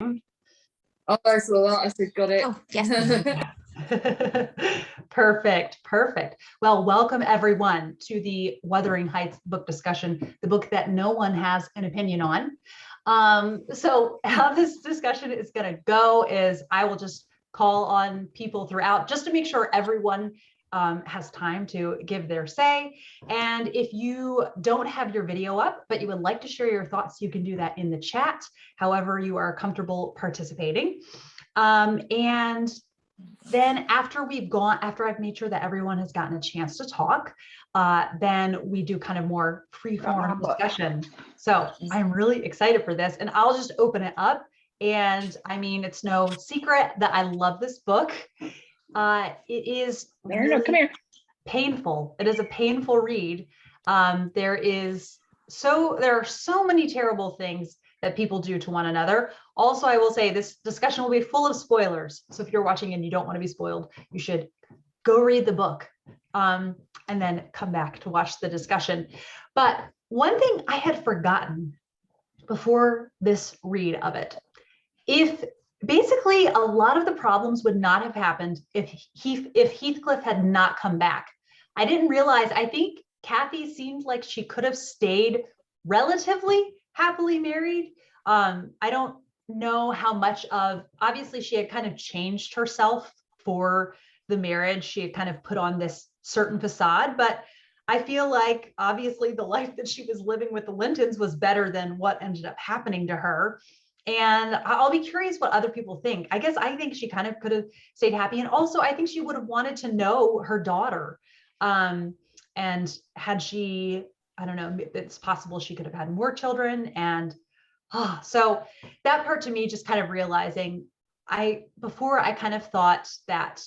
Oh, I saw that. I said, got it. Oh, yes. Perfect. Well, welcome everyone to the Wuthering Heights book discussion, the book that no one has an opinion on. So how this discussion is going to go is I will just call on people throughout just to make sure everyone has time to give their say. And if you don't have your video up, but you would like to share your thoughts, you can do that in the chat, however you are comfortable participating. And then after I've made sure that everyone has gotten a chance to talk, then we do kind of more free-form discussion. So I'm really excited for this, and I'll just open it up. And I mean, it's no secret that I love this book. It is really come here. painful. It is a painful read. There are so many terrible things that people do to one another. Also, I will say this discussion will be full of spoilers. So if you're watching and you don't want to be spoiled, you should go read the book and then come back to watch the discussion. But one thing I had forgotten before this read of it, if basically a lot of the problems would not have happened if Heathcliff had not come back. I didn't realize, I think Kathy seemed like she could have stayed relatively happily married. I don't know how much of, obviously she had kind of changed herself for the marriage. She had kind of put on this certain facade, but I feel like obviously the life that she was living with the Lintons was better than what ended up happening to her. And I'll be curious what other people think. I guess I think she kind of could have stayed happy. And also I think she would have wanted to know her daughter. And had she, I don't know, it's possible she could have had more children. And so that part to me, just kind of realizing before I kind of thought that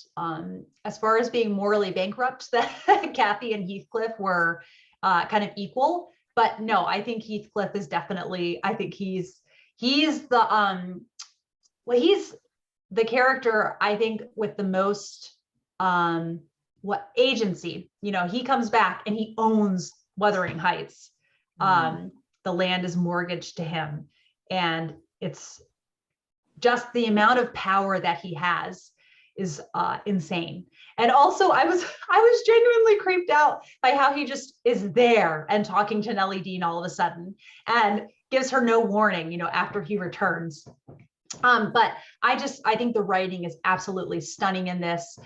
as far as being morally bankrupt, that Kathy and Heathcliff were kind of equal. But no, I think Heathcliff is definitely, I think he's the he's the character, I think, with the most agency. You know, he comes back and he owns Wuthering Heights. The land is mortgaged to him, and it's just the amount of power that he has is insane. And also I was genuinely creeped out by how he just is there and talking to Nellie Dean all of a sudden and gives her no warning, you know, after he returns. But I think the writing is absolutely stunning in this.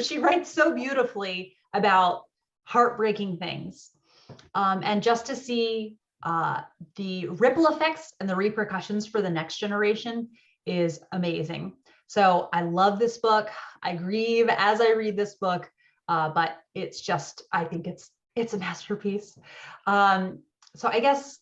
She writes so beautifully about heartbreaking things. And just to see the ripple effects and the repercussions for the next generation is amazing. So I love this book. I grieve as I read this book, but it's just, I think it's a masterpiece. So I guess,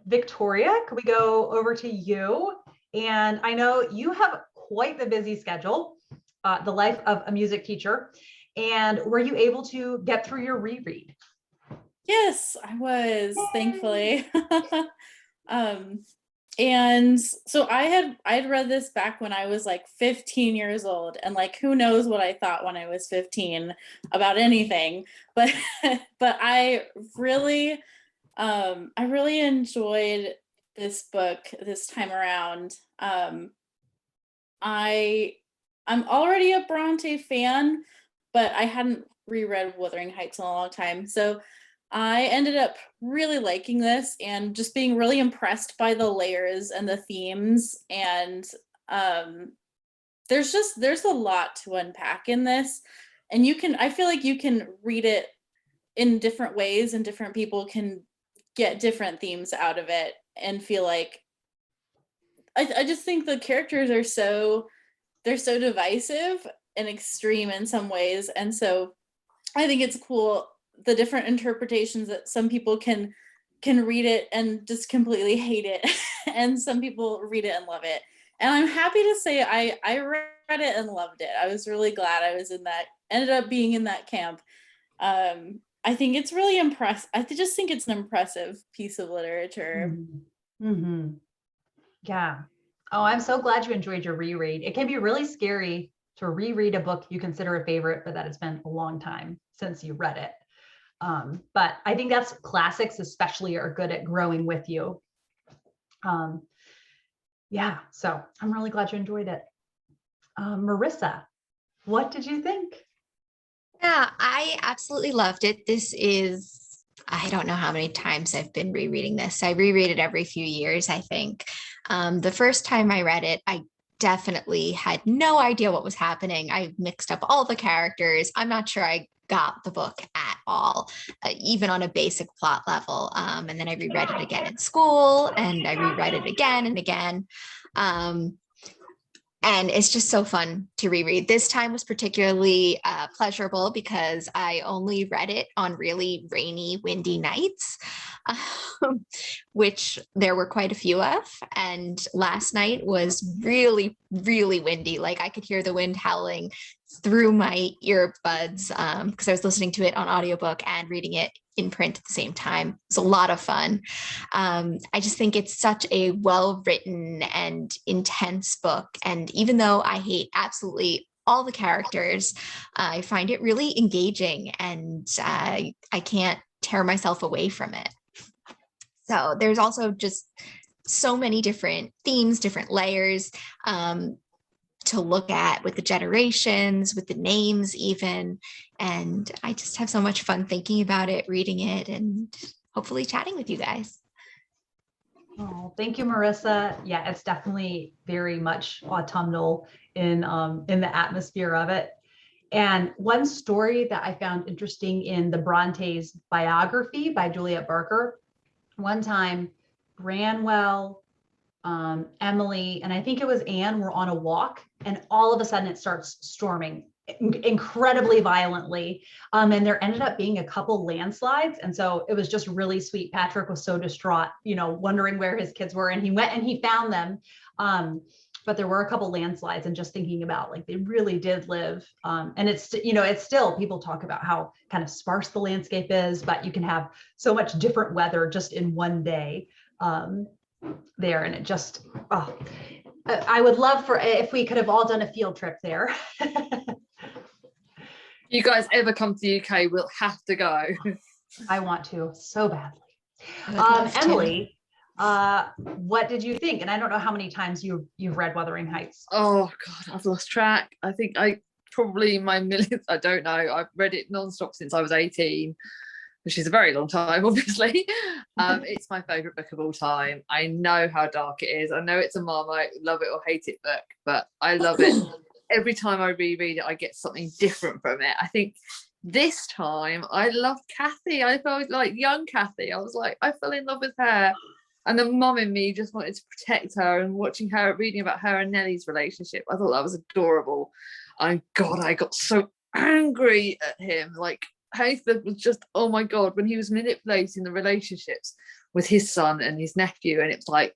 Victoria, could we go over to you? And I know you have quite the busy schedule, the life of a music teacher. And were you able to get through your reread? Yes, I was, thankfully. And so I'd read this back when I was like 15 years old, and like who knows what I thought when I was 15 about anything, but I really enjoyed this book this time around. I'm already a Brontë fan, but I hadn't reread Wuthering Heights in a long time, so I ended up really liking this and just being really impressed by the layers and the themes. And there's a lot to unpack in this. And I feel like you can read it in different ways and different people can get different themes out of it and feel like, I just think the characters are they're so divisive and extreme in some ways. And so I think it's cool, the different interpretations that some people can read it and just completely hate it, and some people read it and love it. And I'm happy to say I read it and loved it. I was really glad I was ended up being in that camp. I think it's really impressive. I just think it's an impressive piece of literature. Mm-hmm. Yeah. Oh, I'm so glad you enjoyed your reread. It can be really scary to reread a book you consider a favorite, but that it's been a long time since you read it. But I think that's classics especially are good at growing with you. Yeah, so I'm really glad you enjoyed it. Marissa, what did you think? Yeah, I absolutely loved it. This is, I don't know how many times I've been rereading this. I reread it every few years, I think. The first time I read it, I definitely had no idea what was happening. I mixed up all the characters. I'm not sure I got the book at all, even on a basic plot level. And then I reread it again in school, and I reread it again and again. And it's just so fun to reread. This time was particularly pleasurable because I only read it on really rainy, windy nights, which there were quite a few of. And last night was really, really windy. Like I could hear the wind howling through my earbuds because I was listening to it on audiobook and reading it in print at the same time. It's a lot of fun. I just think it's such a well-written and intense book. And even though I hate absolutely all the characters, I find it really engaging, and I can't tear myself away from it. So there's also just so many different themes, different layers to look at with the generations, with the names even. And I just have so much fun thinking about it, reading it, and hopefully chatting with you guys. Oh, thank you, Marissa. Yeah, it's definitely very much autumnal in the atmosphere of it. And one story that I found interesting in the Bronte's biography by Juliet Barker, one time Branwell, Emily, and I think it was Anne were on a walk, and all of a sudden it starts storming incredibly violently. And there ended up being a couple landslides. And so it was just really sweet. Patrick was so distraught, wondering where his kids were, and he went and he found them. But there were a couple landslides, and just thinking about, like, they really did live. And it's still, people talk about how kind of sparse the landscape is, but you can have so much different weather just in one day there. And it just, I would love for if we could have all done a field trip there. You guys ever come to the UK, we'll have to go. I want to so badly. I would love to. Emily, what did you think? And I don't know how many times you've read Wuthering Heights. Oh God, I've lost track. I think I probably my millionth. I don't know. I've read it non-stop since I was 18, which is a very long time, obviously. It's my favorite book of all time. I know how dark it is. I know it's a Marmite love it or hate it book, but I love it. Every time I reread it, I get something different from it. I think this time I loved Kathy. I felt like young Kathy. I was like, I fell in love with her. And the mum in me just wanted to protect her, and watching her, reading about her and Nellie's relationship, I thought that was adorable. And God, I got so angry at him. Like, Heathcliff was just, oh my God, when he was manipulating the relationships with his son and his nephew, and it's like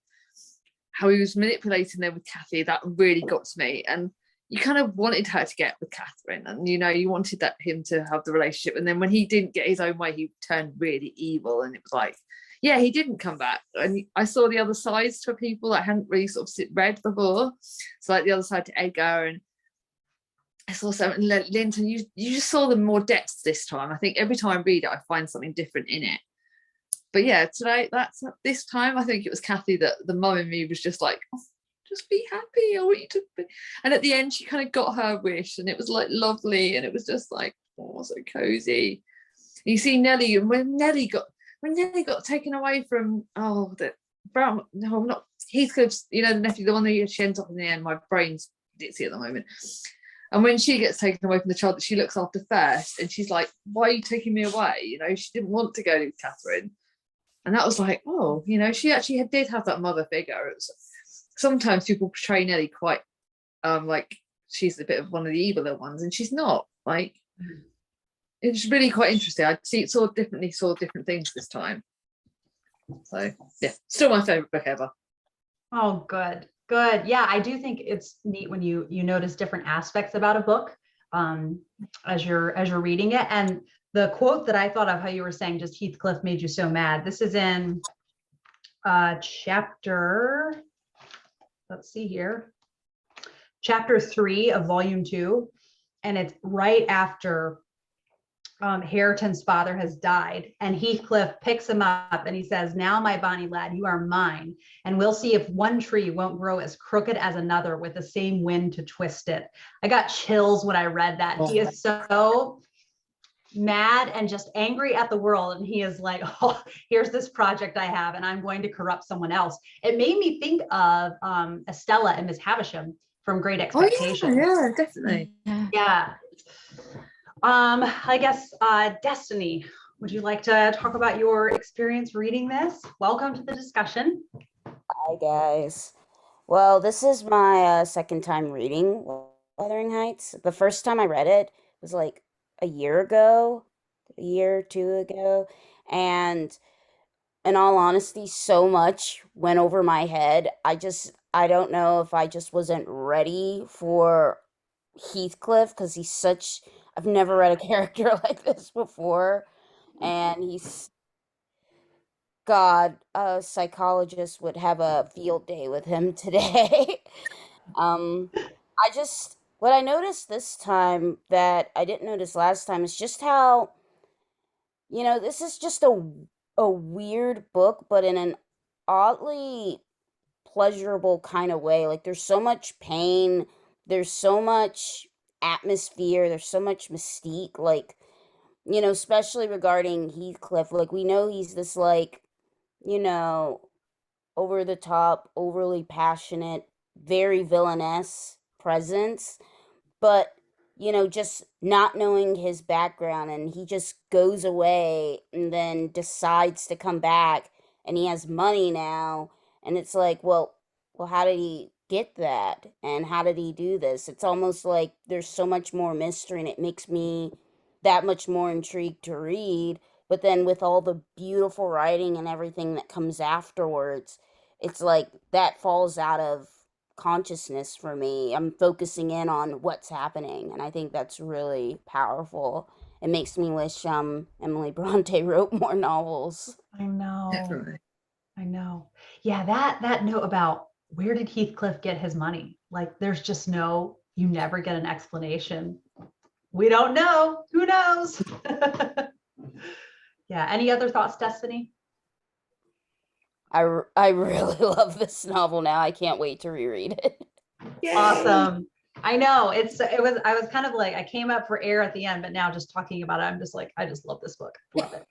how he was manipulating them with Kathy, that really got to me. And you kind of wanted her to get with Catherine, and you wanted him to have the relationship. And then when he didn't get his own way, he turned really evil, and it was like, yeah, he didn't come back. And I saw the other sides to people that I hadn't really sort of read before. So like the other side to Edgar, and I saw something, Linton, you just saw them more depths this time. I think every time I read it, I find something different in it. But yeah, today, this time, I think it was Kathy that the mum in me was just like, oh, just be happy. I want you to be. And at the end, she kind of got her wish, and it was like lovely, and it was just like, oh, so cozy. And you see Nellie, and when Nellie got taken away from not Heathcliff's, the nephew, the one that she ends up in the end. My brain's ditzy at the moment. And when she gets taken away from the child that she looks after first, and she's like, why are you taking me away? She didn't want to go to Catherine. And that was like, oh, she actually did have that mother figure. It was, sometimes people portray Nellie quite like she's a bit of one of the evil ones, and she's not. Like, it's really quite interesting. I saw different things this time. So yeah, still my favorite book ever. Oh, good. Yeah, I do think it's neat when you notice different aspects about a book as you're reading it. And the quote that I thought of, how you were saying just Heathcliff made you so mad. This is in chapter, let's see here, chapter 3 of volume 2, and it's right after Hareton's father has died, and Heathcliff picks him up and he says, "Now, my bonny lad, you are mine, and we'll see if one tree won't grow as crooked as another with the same wind to twist it." I got chills when I read that. He is so mad and just angry at the world, and he is like, "Oh, here's this project I have, and I'm going to corrupt someone else." It made me think of Estella and Miss Havisham from Great Expectations. Yeah, definitely. Yeah. I guess, Destiny, would you like to talk about your experience reading this? Welcome to the discussion. Hi, guys. Well, this is my second time reading Wuthering Heights. The first time I read it was like a year or two ago. And in all honesty, so much went over my head. I don't know if I just wasn't ready for Heathcliff because I've never read a character like this before. And God, a psychologist would have a field day with him today. um, what I noticed this time that I didn't notice last time is just how, this is just a weird book, but in an oddly pleasurable kind of way. Like there's so much pain, there's so much atmosphere, there's so much mystique, like, especially regarding Heathcliff. Like we know he's this like, you know, over the top, overly passionate, very villainous presence, but just not knowing his background, and he just goes away and then decides to come back, and he has money now, and it's like, well, how did he get that, and how did he do this? It's almost like there's so much more mystery, and it makes me that much more intrigued to read. But then with all the beautiful writing and everything that comes afterwards, it's like that falls out of consciousness for me. I'm focusing in on what's happening, and I think that's really powerful. It makes me wish Emily Brontë wrote more novels. I know. Definitely. I know. Yeah, that note about where did Heathcliff get his money? Like there's just you never get an explanation. We don't know. Who knows? Yeah. Any other thoughts, Destiny? I really love this novel now. I can't wait to reread it. Yay. Awesome. I know I was kind of like, I came up for air at the end, but now just talking about it, I'm just like, I just love this book. Love it.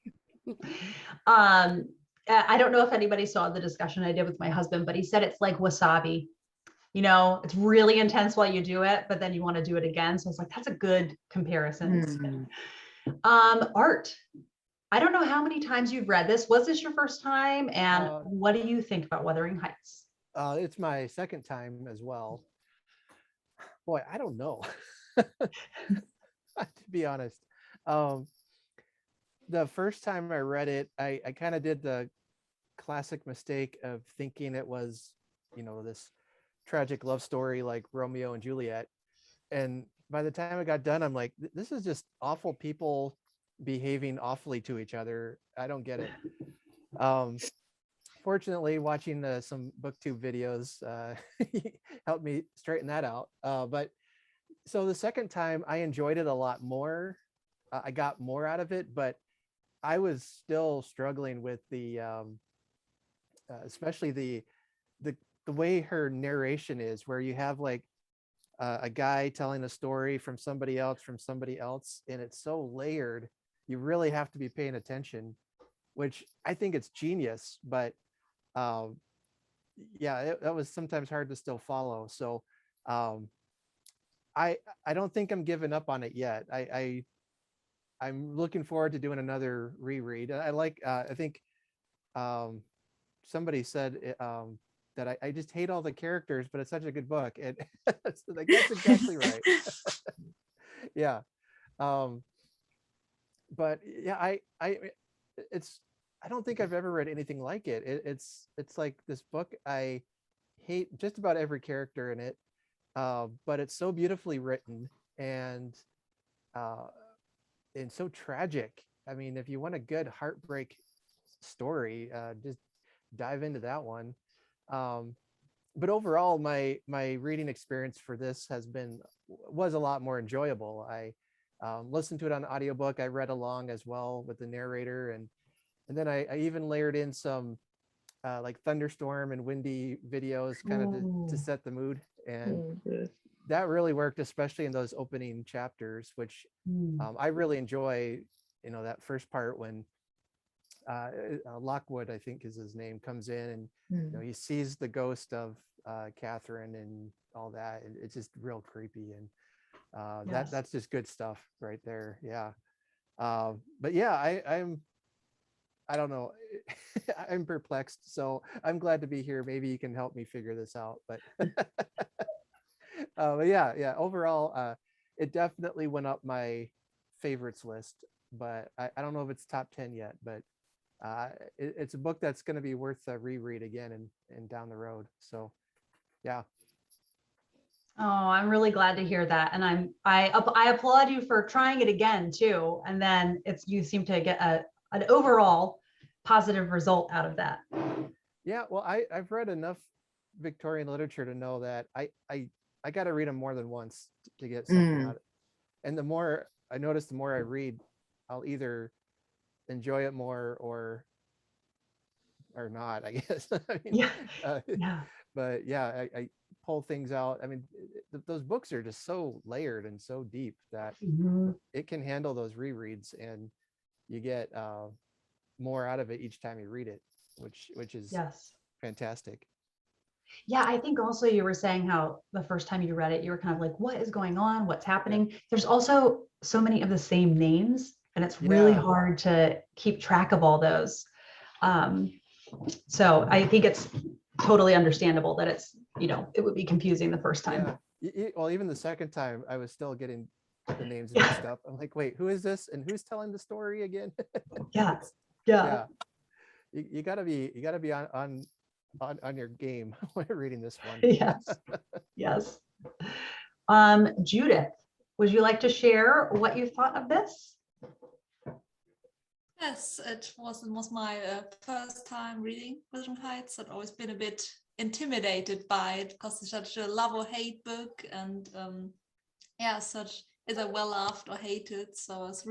I don't know if anybody saw the discussion I did with my husband, but he said it's like wasabi. It's really intense while you do it, but then you want to do it again. So it's like, that's a good comparison. Art. I don't know how many times you've read this. Was this your first time? And what do you think about Wuthering Heights? It's my second time as well. Boy, I don't know. To be honest. The first time I read it, I kind of did the classic mistake of thinking it was, this tragic love story like Romeo and Juliet. And by the time I got done, I'm like, this is just awful people behaving awfully to each other. I don't get it. Fortunately, watching some booktube videos helped me straighten that out. But so the second time I enjoyed it a lot more. I got more out of it, but I was still struggling with the especially the way her narration is, where you have like a guy telling a story from somebody else, and it's so layered. You really have to be paying attention, which I think it's genius, but that was sometimes hard to still follow. So I don't think I'm giving up on it yet. I'm looking forward to doing another reread. I think somebody said that I just hate all the characters, but it's such a good book. And that's exactly right. Yeah. But yeah, I don't think I've ever read anything like it. It's like this book. I hate just about every character in it, but it's so beautifully written and so tragic. I mean, if you want a good heartbreak story, just dive into that one. But overall, my reading experience for this was a lot more enjoyable. listened to it on audiobook. I read along as well with the narrator, and then I even layered in some like thunderstorm and windy videos kind of to set the mood, and that really worked, especially in those opening chapters, which I really enjoy. You know, that first part when Lockwood, I think is his name, comes in and you know, he sees the ghost of Catherine and all that. It's just real creepy, and that's just good stuff right there. Yeah. But yeah, I don't know. I'm perplexed, so I'm glad to be here. Maybe you can help me figure this out. But but yeah. Overall, it definitely went up my favorites list. But I don't know if it's top 10 yet. But it's a book that's going to be worth a reread again and down the road. So yeah. Oh, I'm really glad to hear that, and I applaud you for trying it again too. And then you seem to get an overall positive result out of that. Yeah, well, I've read enough Victorian literature to know that I got to read them more than once to get something out of it. And the more I notice, the more I read, I'll either enjoy it more or not, I guess. I mean, but yeah, I pull things out. I mean, those books are just so layered and so deep that it can handle those rereads, and you get more out of it each time you read it, which is fantastic. Yeah, I think also you were saying how the first time you read it, you were kind of like, what is going on? What's happening? Yeah. There's also so many of the same names, and it's really hard to keep track of all those. So I think it's totally understandable that it's, you know, it would be confusing the first time. Yeah. Well, even the second time, I was still getting the names mixed up. I'm like, wait, who is this? And who's telling the story again? Yeah. You gotta be on your game when you're reading this one. Yes. Judith, would you like to share what you thought of this? Yes, it was my first time reading Wuthering Heights. I'd always been a bit intimidated by it because it's such a love or hate book, and such is a well loved or hated. So I was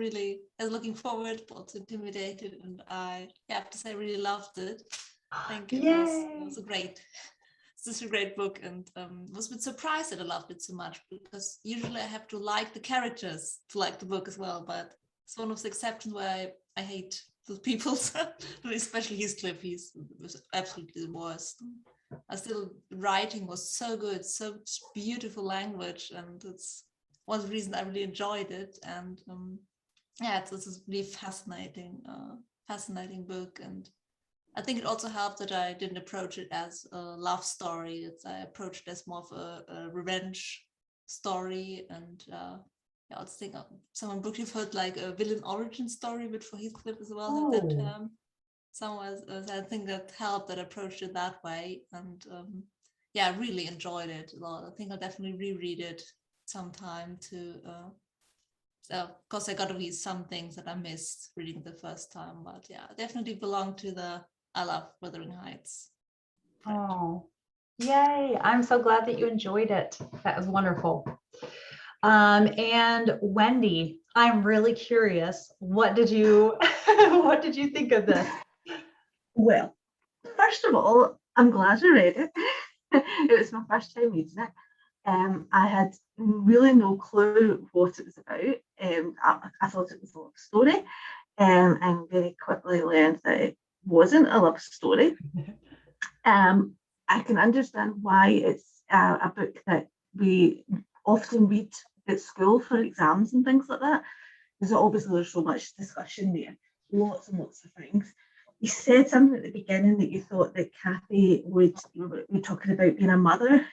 looking forward, but also intimidated, and I have to say, I really loved it. I think it was it's a great book, and was a bit surprised that I loved it so much, because usually I have to like the characters to like the book as well, but it's one of the exceptions where I hate those people, especially Heathcliff. He was absolutely the worst. Still, writing was so good, so beautiful language, and it's one of the reasons I really enjoyed it. And this is really fascinating book. And I think it also helped that I didn't approach it as a love story. I approached it as more of a revenge story. And I also think some book you've heard like a villain origin story, but for Heathcliff as well, have that term. I think that helped that I approached it that way. And I really enjoyed it a lot. I think I'll definitely reread it sometime because I got to read some things that I missed reading the first time. But definitely belong to I love Wuthering Heights. Oh, yay. I'm so glad that you enjoyed it. That was wonderful. And Wendy, I'm really curious. What did you think of this? Well, first of all, I'm glad I read it. It was my first time reading it. I had really no clue what it was about. I thought it was a love story, and very quickly learned that it wasn't a love story. I can understand why it's a book that we often read at school for exams and things like that, because obviously there's so much discussion there, lots and lots of things. You said something at the beginning that you thought that Kathy would be talking about being a mother.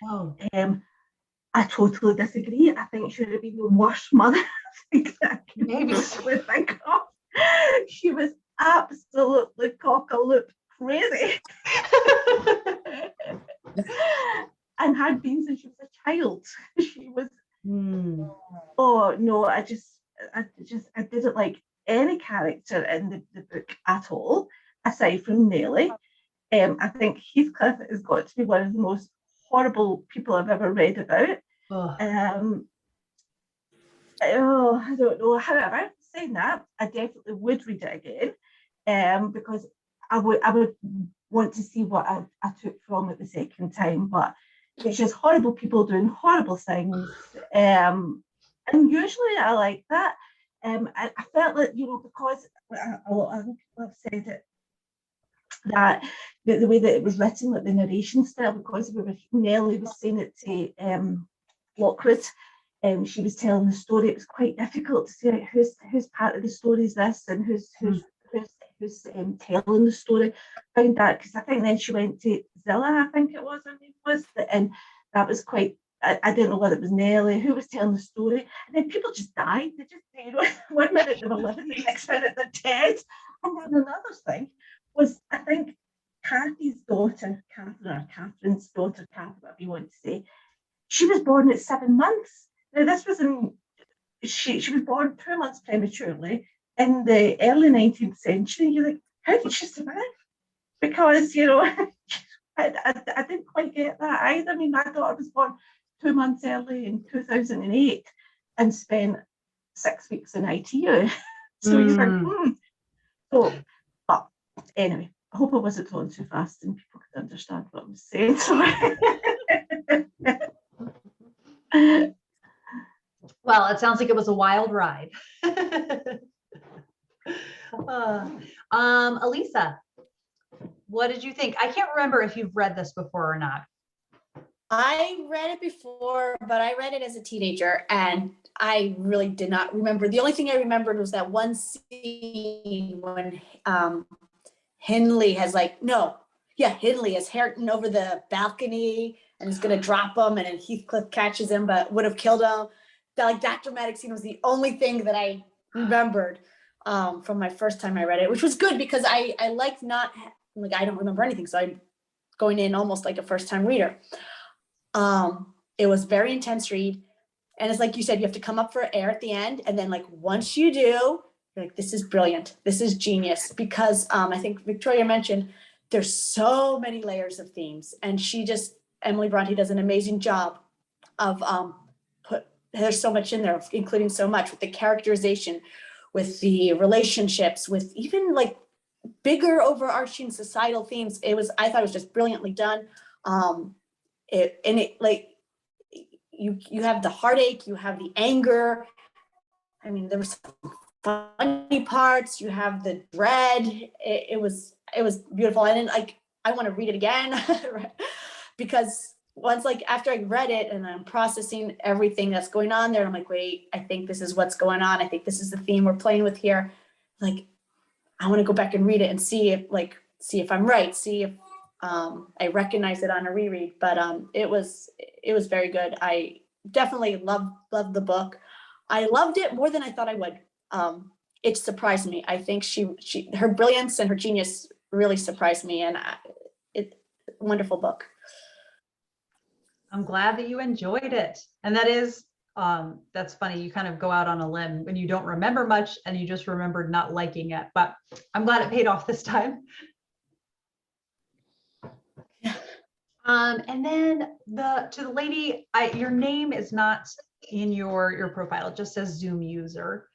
I totally disagree. I think she would have been the worst mother I could think of. She was absolutely cock-a-loop crazy. And had been since she was a child. She was oh no, I didn't like any character in the book at all, aside from Nellie. I think Heathcliff has got to be one of the most horrible people I've ever read about. Oh, I don't know. However, saying that, I definitely would read it again, because I would want to see what I took from it the second time. But it's just horrible people doing horrible things, and usually I like that. I felt like, because a lot of people have said it, that the way that it was written, like the narration style, because Nellie was saying it to Lockwood, she was telling the story. It was quite difficult to say, like, whose part of the story is this, and who's telling the story. I found that, because I think then she went to Zilla, I think it was her name was, and that was quite. I didn't know whether it was Nellie who was telling the story, and then people just died. They just, 1 minute they were living, the next minute they're dead. And then another thing was, I think, Kathy's daughter, Catherine's daughter, Kathy, whatever you want to say, she was born at 7 months. Now, this was she was born 2 months prematurely in the early 19th century. You're like, how did she survive? Because, I didn't quite get that either. I mean, my daughter was born 2 months early in 2008 and spent 6 weeks in ITU. So you're like, So, but anyway, I hope I wasn't talking too fast and people could understand what I was saying. Well, it sounds like it was a wild ride. Elisa, what did you think? I can't remember if you've read this before or not. I read it before, but I read it as a teenager and I really did not remember. The only thing I remembered was that one scene when Hindley has Hindley is Hareton over the balcony and is going to drop him, and then Heathcliff catches him but would have killed him. That dramatic scene was the only thing that I remembered from my first time I read it, which was good because I liked I don't remember anything, so I'm going in almost like a first time reader. It was very intense read, and it's like you said, you have to come up for air at the end, and then once you do, you're like, this is brilliant, this is genius, because I think Victoria mentioned there's so many layers of themes, and Emily Brontë does an amazing job of there's so much in there, including so much with the characterization, with the relationships, with even bigger overarching societal themes. I thought it was just brilliantly done. You have the heartache, you have the anger. I mean, there were some funny parts. You have the dread. It was beautiful, and then I want to read it again because once after I read it and I'm processing everything that's going on there, I'm like, wait, I think this is what's going on. I think this is the theme we're playing with here. I want to go back and read it and see if I'm right, see if I recognize it on a reread. But it was very good. I definitely loved the book. I loved it more than I thought I would. It surprised me. I think her brilliance and her genius really surprised me, and wonderful book. I'm glad that you enjoyed it. And that's funny. You kind of go out on a limb when you don't remember much and you just remembered not liking it, but I'm glad it paid off this time. Yeah. And then to the lady, your name is not in your profile. It just says Zoom user.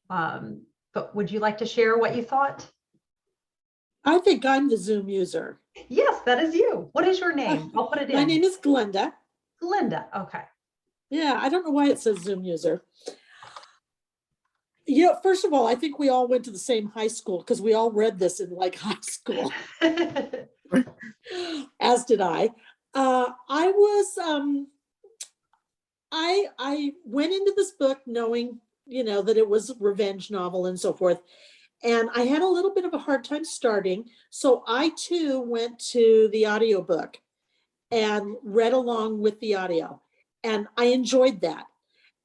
But would you like to share what you thought? I think I'm the Zoom user. Yes, that is you. What is your name? I'll put it in. My name is Glenda. Glenda. Okay. Yeah, I don't know why it says Zoom user. First of all, I think we all went to the same high school because we all read this in high school, as did I. I went into this book knowing, that it was a revenge novel and so forth. And I had a little bit of a hard time starting. So I too went to the audiobook and read along with the audio. And I enjoyed that.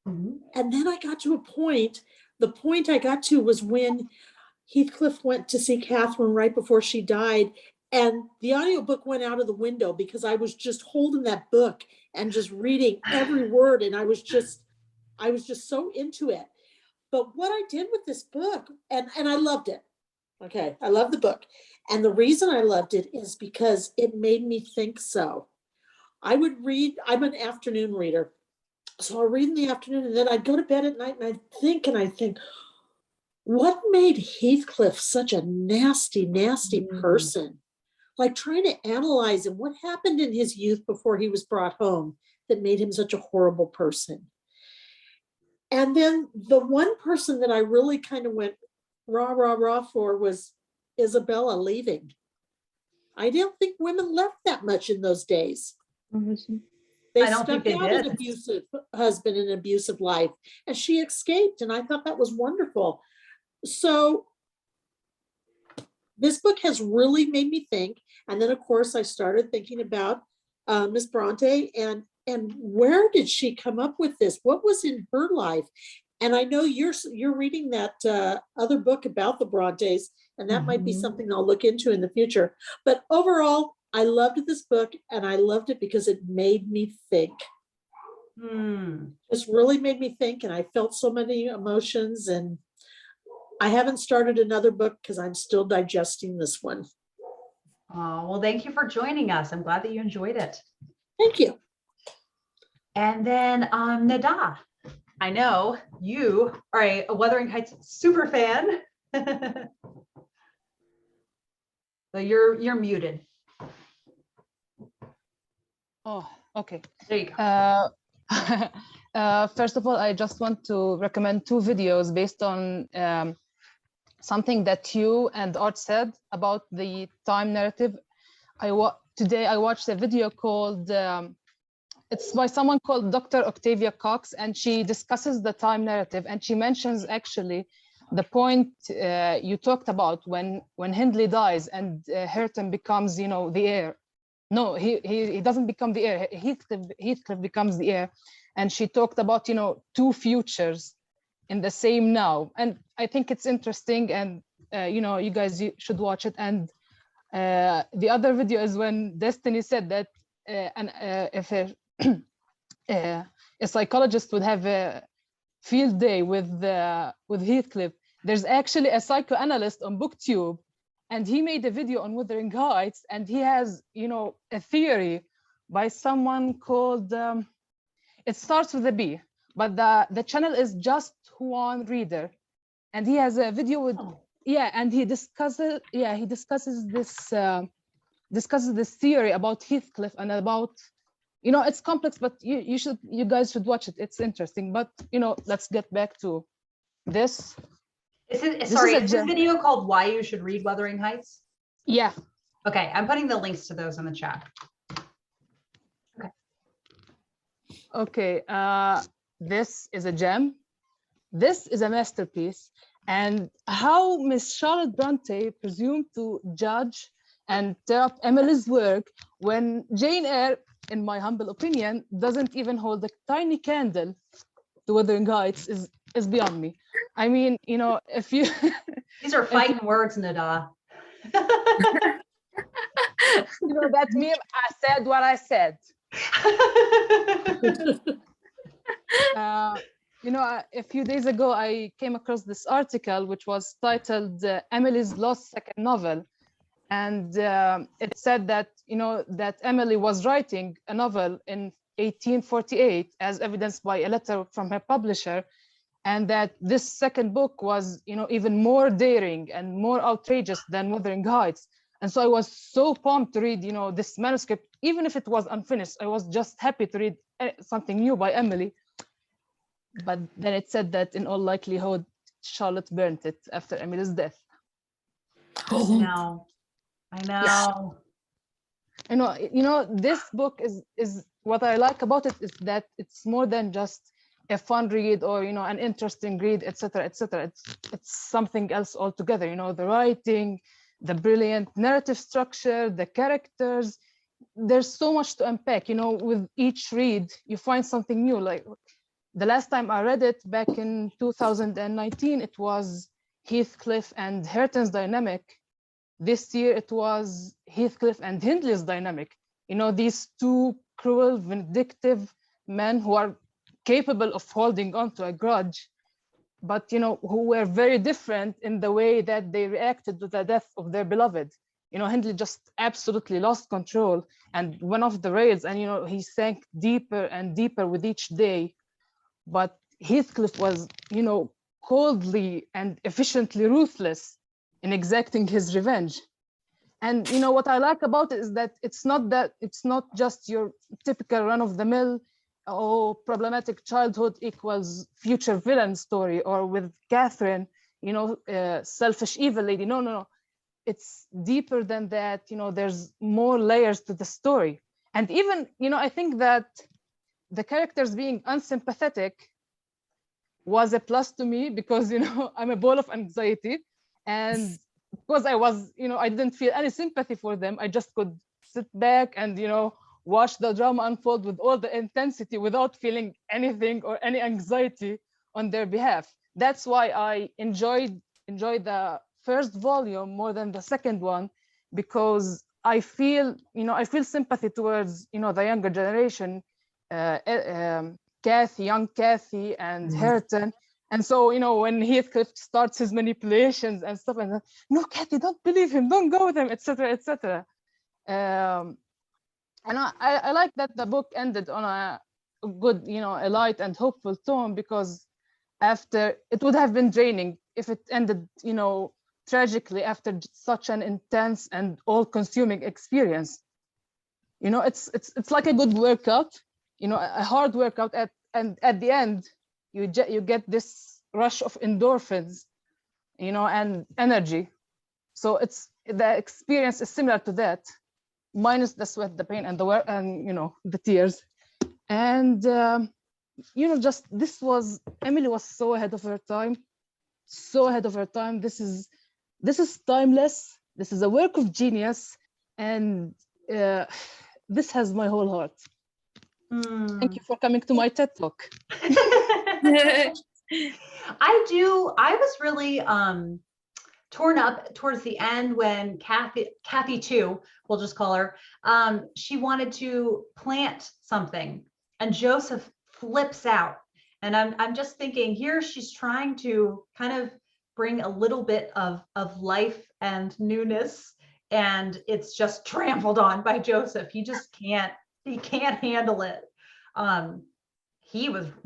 Mm-hmm. And then I got to a point. The point I got to was when Heathcliff went to see Catherine right before she died. And the audiobook went out of the window because I was just holding that book and just reading every word. And I was just so into it. But what I did with this book, and I loved it. Okay, I love the book. And the reason I loved it is because it made me think so. I would read, I'm an afternoon reader. So I'll read in the afternoon, and then I'd go to bed at night, and I think, what made Heathcliff such a nasty, nasty person? Like trying to analyze him, what happened in his youth before he was brought home that made him such a horrible person? And then the one person that I really kind of went rah, rah, rah for was Isabella leaving. I don't think women left that much in those days. They I don't think stuck they out did. an abusive husband and an abusive life, and she escaped, and I thought that was wonderful. So this book has really made me think. And then, of course, I started thinking about Miss Brontë and where did she come up with this? What was in her life? And I know you're reading that other book about the Brontes, and that might be something I'll look into in the future. But overall, I loved this book, and I loved it because it made me think. This really made me think, and I felt so many emotions, and I haven't started another book because I'm still digesting this one. Oh, well, thank you for joining us. I'm glad that you enjoyed it. Thank you. And then Nada, I know you are a Wuthering Heights super fan. So you're muted. Oh, okay. There you go. First of all, I just want to recommend two videos based on something that you and Art said about the time narrative. Today I watched a video called, it's by someone called Dr. Octavia Cox, and she discusses the time narrative, and she mentions actually the point you talked about when Hindley dies and Hareton becomes, you know, the heir. No, he doesn't become the heir. Heathcliff becomes the heir, and she talked about, you know, two futures in the same now, and I think it's interesting, and you know, you guys should watch it. And the other video is when Destiny said that if a psychologist would have a field day with Heathcliff, there's actually a psychoanalyst on BookTube, and he made a video on Wuthering Heights, and he has, you know, a theory by someone called, it starts with a B, but the channel is Just One Reader, and he has a video with, and he discusses this theory about Heathcliff and about, you know, it's complex, but you guys should watch it. It's interesting. But you know, let's get back to this. Is this video called Why You Should Read Wuthering Heights? Yeah. Okay, I'm putting the links to those in the chat. Okay, this is a gem. This is a masterpiece. And how Miss Charlotte Brontë presumed to judge and tear up Emily's work when Jane Eyre, in my humble opinion, doesn't even hold a tiny candle to Wuthering Heights is beyond me. I mean, you know, if you... These are fighting words, Nada. You know, that meme, I said what I said. You know, a few days ago, I came across this article, which was titled Emily's Lost Second Novel. And it said that, you know, that Emily was writing a novel in 1848, as evidenced by a letter from her publisher, and that this second book was, you know, even more daring and more outrageous than Wuthering Heights. And so I was so pumped to read, you know, this manuscript, even if it was unfinished. I was just happy to read something new by Emily. But then it said that in all likelihood, Charlotte burnt it after Emily's death. Oh no, I know. Yeah. You know, this book is what I like about it is that it's more than just a fun read or, you know, an interesting read, etc., etc. It's something else altogether. You know, the writing, the brilliant narrative structure, the characters. There's so much to unpack. You know, with each read, you find something new. Like the last time I read it back in 2019, it was Heathcliff and Hareton's dynamic. This year, it was Heathcliff and Hindley's dynamic. You know, these two cruel, vindictive men who are capable of holding on to a grudge, but, you know, who were very different in the way that they reacted to the death of their beloved. You know, Hindley just absolutely lost control and went off the rails, and, you know, he sank deeper and deeper with each day. but Heathcliff was, coldly and efficiently ruthless in exacting his revenge. And what I like about it is that it's not just your typical run-of-the-mill, problematic childhood equals future villain story, or with Catherine, selfish evil lady. No. It's deeper than that. There's more layers to the story. And even, I think that the characters being unsympathetic was a plus to me, because, I'm a ball of anxiety. And because I was, I didn't feel any sympathy for them. I just could sit back and, watch the drama unfold with all the intensity without feeling anything or any anxiety on their behalf. That's why I enjoyed the first volume more than the second one, because I feel sympathy towards, the younger generation, Kathy, young Kathy and Hareton. And so, when Heathcliff starts his manipulations and stuff, and no, Kathy, don't believe him, don't go with him, etc., etc. And I like that the book ended on a good, a light and hopeful tone, because after, it would have been draining if it ended, tragically after such an intense and all-consuming experience. It's like a good workout, a hard workout, and at the end, you get this rush of endorphins, and energy. So the experience is similar to that, minus the sweat, the pain, and the work, and the tears. And just Emily was so ahead of her time, This is timeless. This is a work of genius, and this has my whole heart. Thank you for coming to my TED Talk. I was really torn up towards the end when Kathy 2, we'll just call her, she wanted to plant something, and Joseph flips out. And I'm just thinking, here she's trying to kind of bring a little bit of life and newness, and it's just trampled on by Joseph. He can't handle it.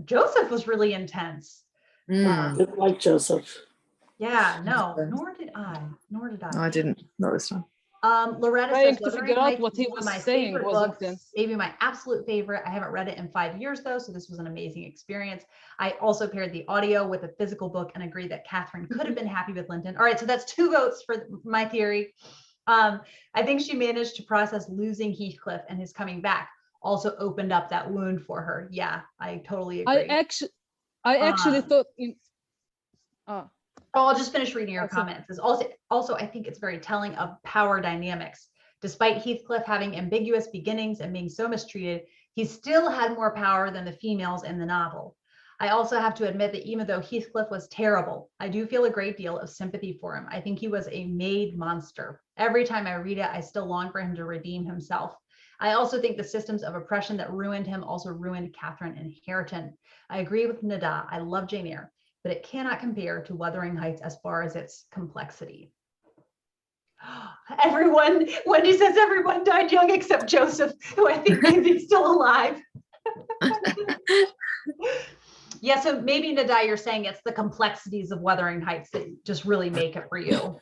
Joseph was really intense. I didn't like Joseph. Yeah, no, nor did I. No, I didn't. Not this time. Loretta Trying says to Wuthering figure out Heights what is he one of was my saying favorite was books. intense. Maybe my absolute favorite. I haven't read it in 5 years though, so this was an amazing experience. I also paired the audio with a physical book and agree that Catherine could have been happy with Linton. All right, so that's 2 votes for my theory. I think she managed to process losing Heathcliff, and his coming back also opened up that wound for her. Yeah, I totally agree. I actually thought I'll just finish reading your comments. Also, I think it's very telling of power dynamics. Despite Heathcliff having ambiguous beginnings and being so mistreated, he still had more power than the females in the novel. I also have to admit that even though Heathcliff was terrible, I do feel a great deal of sympathy for him. I think he was a made monster. Every time I read it, I still long for him to redeem himself. I also think the systems of oppression that ruined him also ruined Catherine and Hareton. I agree with Nada. I love Jane Eyre, but it cannot compare to Wuthering Heights as far as its complexity. Wendy says everyone died young except Joseph, who I think is still alive. Yeah, so maybe Nada, you're saying it's the complexities of Wuthering Heights that just really make it for you.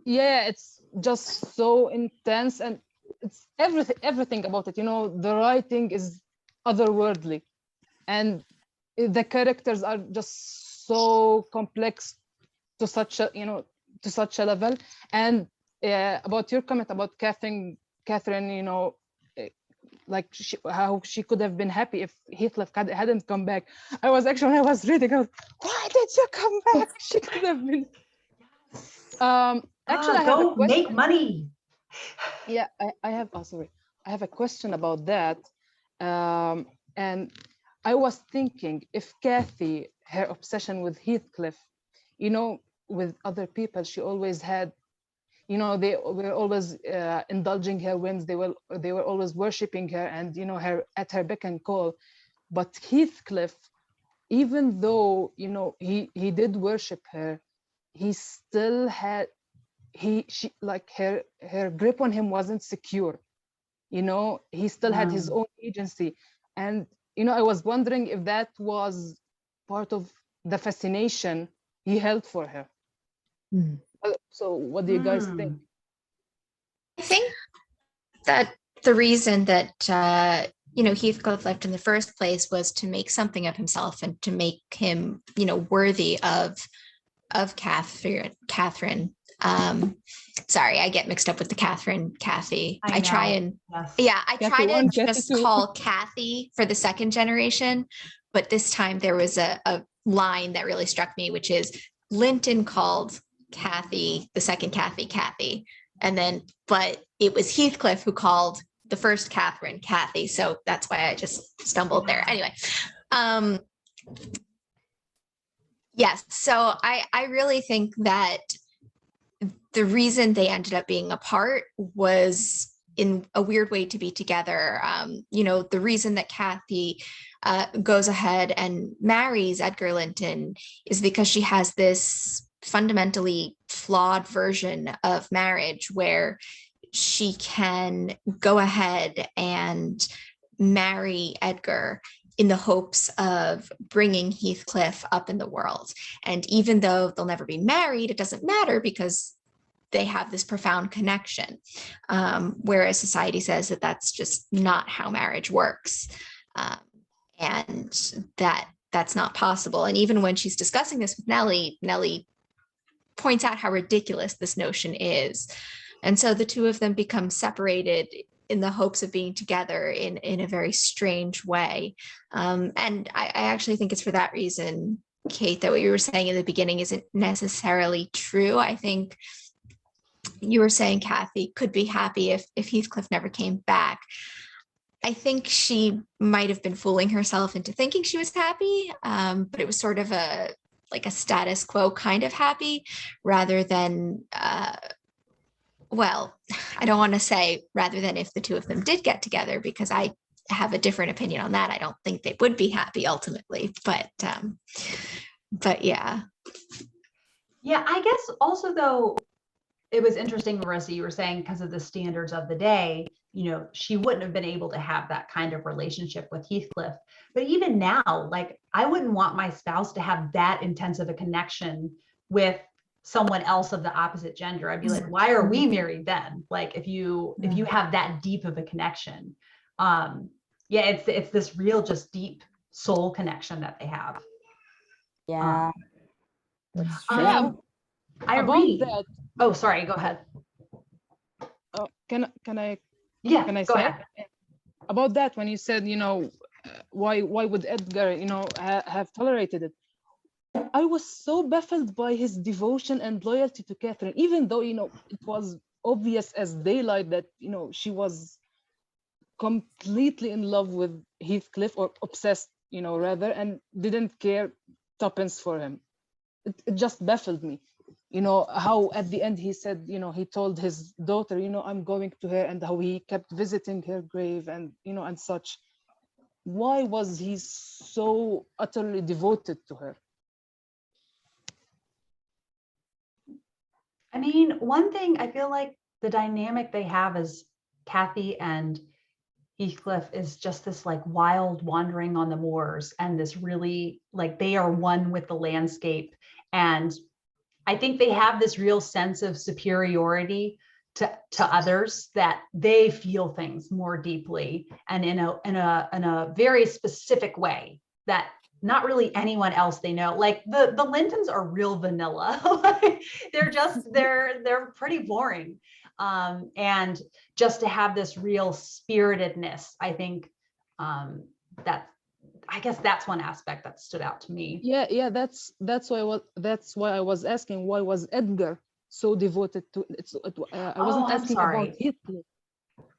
Yeah, it's just so intense, and it's everything about it. The writing is otherworldly, and the characters are just so complex to such a level. And about your comment about Catherine, like how she could have been happy if Heathcliff hadn't come back. I was reading, why did you come back? She could have been. Actually, I have a question. Make money. Yeah, I have. Oh, sorry. I have a question about that. And I was thinking, if Kathy, her obsession with Heathcliff, with other people, she always had, they were always indulging her whims. They were always worshiping her, and her at her beck and call. But Heathcliff, even though he did worship her, he still had her grip on him wasn't secure. He still had his own agency, and I was wondering if that was part of the fascination he held for her. So what do you guys think? I think that the reason that Heathcliff left in the first place was to make something of himself and to make him, worthy of Catherine. Sorry, I get mixed up with the Kathy. I try to just call Kathy for the second generation, but this time there was a line that really struck me, which is Linton called Kathy, the second Kathy, but it was Heathcliff who called the first Catherine Kathy. So that's why I just stumbled there. Anyway, yes. So I really think that the reason they ended up being apart was in a weird way to be together. The reason that Kathy goes ahead and marries Edgar Linton is because she has this fundamentally flawed version of marriage where she can go ahead and marry Edgar in the hopes of bringing Heathcliff up in the world. And even though they'll never be married, it doesn't matter because they have this profound connection. Whereas society says that that's just not how marriage works. And that's not possible. And even when she's discussing this with Nellie points out how ridiculous this notion is. And so the two of them become separated in the hopes of being together in a very strange way. And I actually think it's for that reason, Kate, that what you were saying in the beginning isn't necessarily true. I think you were saying Kathy could be happy if Heathcliff never came back. I think she might have been fooling herself into thinking she was happy, but it was sort of a status quo kind of happy rather than, I don't want to say rather than if the two of them did get together, because I have a different opinion on that. I don't think they would be happy ultimately, but yeah. Yeah, I guess also though, it was interesting, Marissa, you were saying because of the standards of the day, she wouldn't have been able to have that kind of relationship with Heathcliff. But even now, I wouldn't want my spouse to have that intense of a connection with someone else of the opposite gender. I'd be like, why are we married then? If you have that deep of a connection. It's this real just deep soul connection that they have. Yeah. I read that. Oh, sorry, go ahead. Can I say ahead. About that when you said, why would Edgar, have tolerated it? I was so baffled by his devotion and loyalty to Catherine, even though, it was obvious as daylight that, she was completely in love with Heathcliff, or obsessed, rather, and didn't care tuppence for him. It just baffled me. How at the end he said, he told his daughter, I'm going to her, and how he kept visiting her grave and, and such. Why was he so utterly devoted to her? I mean, one thing I feel like the dynamic they have is Kathy and Heathcliff is just this wild wandering on the moors, and this really they are one with the landscape. And I think they have this real sense of superiority to others, that they feel things more deeply and in a very specific way that not really anyone else they know. The Lintons are real vanilla. they're pretty boring. And just to have this real spiritedness, I think I guess that's one aspect that stood out to me. Yeah, that's why I was asking, why was Edgar so devoted to it? I wasn't asking about Heathcliff.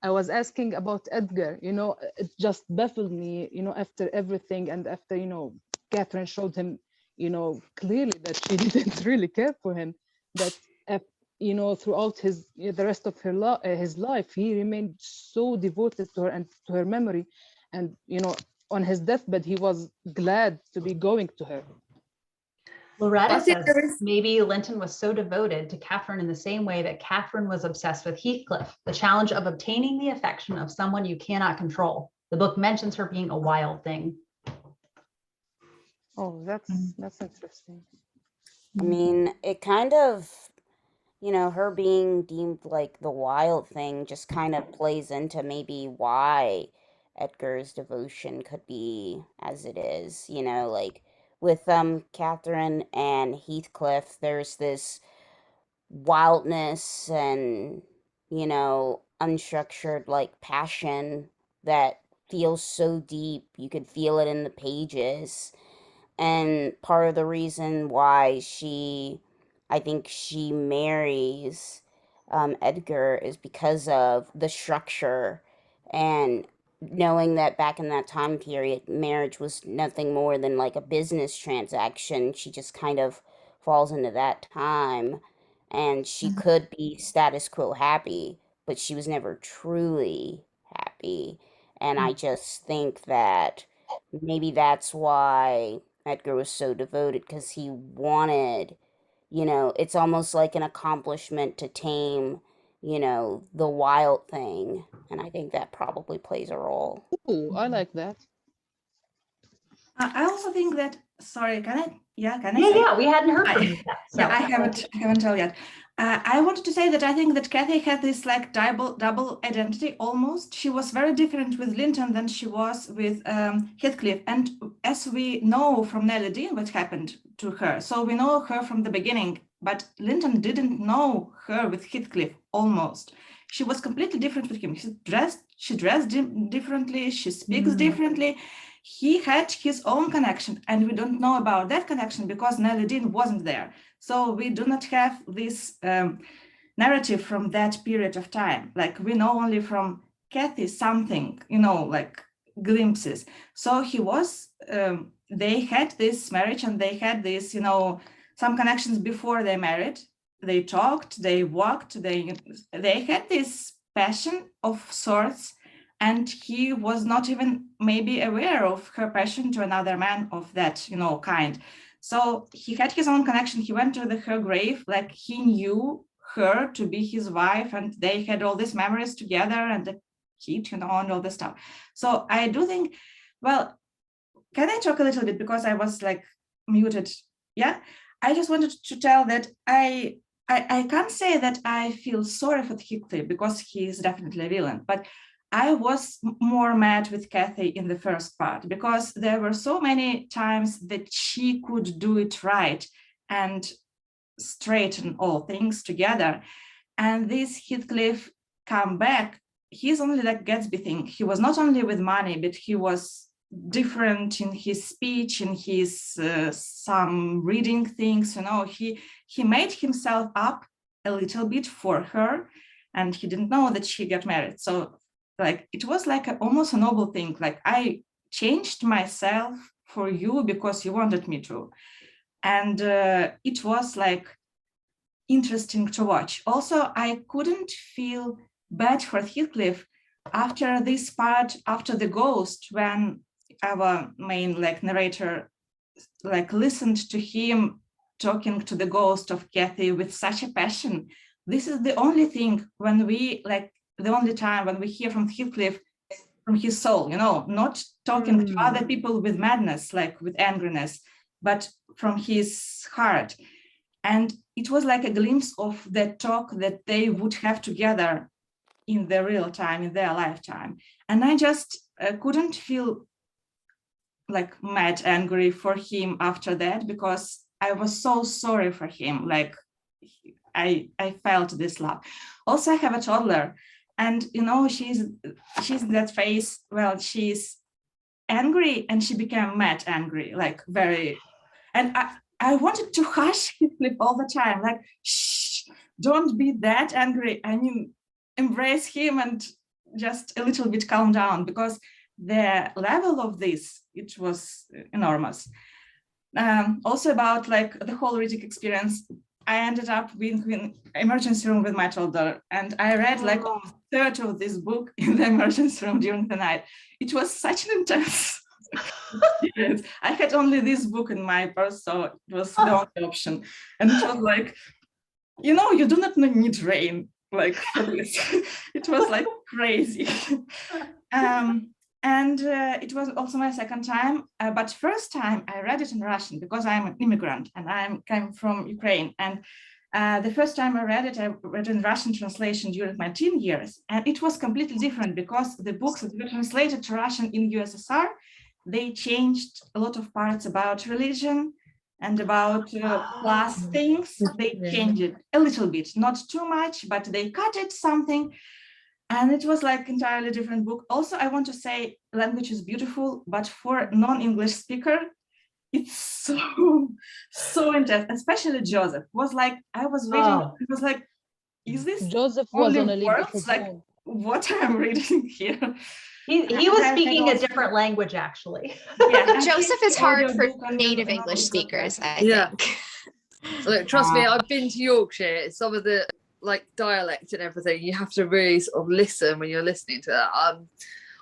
I was asking about Edgar. It just baffled me, after everything, and after, Catherine showed him, clearly that she didn't really care for him, that throughout the rest of his life, he remained so devoted to her and to her memory, and on his deathbed, he was glad to be going to her. Loretta says maybe Linton was so devoted to Catherine in the same way that Catherine was obsessed with Heathcliff, the challenge of obtaining the affection of someone you cannot control. The book mentions her being a wild thing. Oh, that's interesting. I mean, it kind of, her being deemed like the wild thing just kind of plays into maybe why Edgar's devotion could be as it is, like with Catherine and Heathcliff, there's this wildness and, unstructured like passion that feels so deep. You could feel it in the pages. And part of the reason why I think she marries Edgar is because of the structure and knowing that back in that time period, marriage was nothing more than like a business transaction. She just kind of falls into that time and she could be status quo happy, but she was never truly happy. And I just think that maybe that's why Edgar was so devoted because he wanted, it's almost like an accomplishment to tame, the wild thing. And I think that probably plays a role. Ooh, I like that. I also think that, sorry, can I Yeah, say? yeah, we hadn't heard from you yet. So. Yeah, I haven't told yet. I wanted to say that I think that Kathy had this like double identity almost. She was very different with Linton than she was with Heathcliff. And as we know from Nellie Dean what happened to her, so we know her from the beginning, but Linton didn't know her with Heathcliff almost. She was completely different with him. She dressed differently, she speaks differently. He had his own connection, and we don't know about that connection because Nellie Dean wasn't there. So we do not have this narrative from that period of time. Like we know only from Kathy something, like glimpses. So he was, they had this marriage and they had this, some connections before they married. They talked, they walked, they had this passion of sorts. And he was not even maybe aware of her passion to another man of that, kind. So he had his own connection. He went to her grave, like he knew her to be his wife, and they had all these memories together and the kid, and all this stuff. So I do think, well, can I talk a little bit because I was like muted? Yeah, I just wanted to tell that I can't say that I feel sorry for Heathcliff because he is definitely a villain, but I was more mad with Kathy in the first part because there were so many times that she could do it right and straighten all things together. And this Heathcliff come back, he's only like Gatsby thing. He was not only with money, but he was different in his speech, in his some reading things, he made himself up a little bit for her, and he didn't know that she got married. So like it was like almost a noble thing, like I changed myself for you because you wanted me to. And it was like interesting to watch. Also, I couldn't feel bad for Heathcliff after this part, after the ghost, when our main like narrator like listened to him talking to the ghost of Kathy with such a passion. This is the only thing when we like the only time when we hear from Heathcliff from his soul, not talking to other people with madness, like with angriness, but from his heart. And it was like a glimpse of that talk that they would have together in the real time, in their lifetime. And I just couldn't feel like mad, angry for him after that, because I was so sorry for him. Like I felt this love. Also, I have a toddler, and she's in that phase. Well, she's angry, and she became mad angry, like very. And I wanted to hush Heathcliff all the time, like, shh, don't be that angry. I mean, embrace him and just a little bit calm down, because the level of this, it was enormous. Also about like the whole reading experience, I ended up being in emergency room with my toddler, and I read like a third of this book in the emergency room during the night. It was such an intense experience. I had only this book in my purse, so it was the only option. And it was like, you do not need rain like for this. It was like crazy. And it was also my second time, but first time I read it in Russian because I'm an immigrant and I came from Ukraine. And the first time I read it in Russian translation during my teen years. And it was completely different because the books that were translated to Russian in USSR, they changed a lot of parts about religion and about class things. They changed it a little bit, not too much, but they cut it something. And it was like entirely different book. Also, I want to say language is beautiful, but for non-English speaker, it's so intense, especially Joseph was like, I was reading, it was like, is this Joseph was on a league of his like own. what I'm reading here? He was speaking a different language, actually. Yeah, Joseph is hard for native English speakers, I think. Look, trust me, I've been to Yorkshire. Some of the like dialect and everything, you have to really sort of listen when you're listening to that.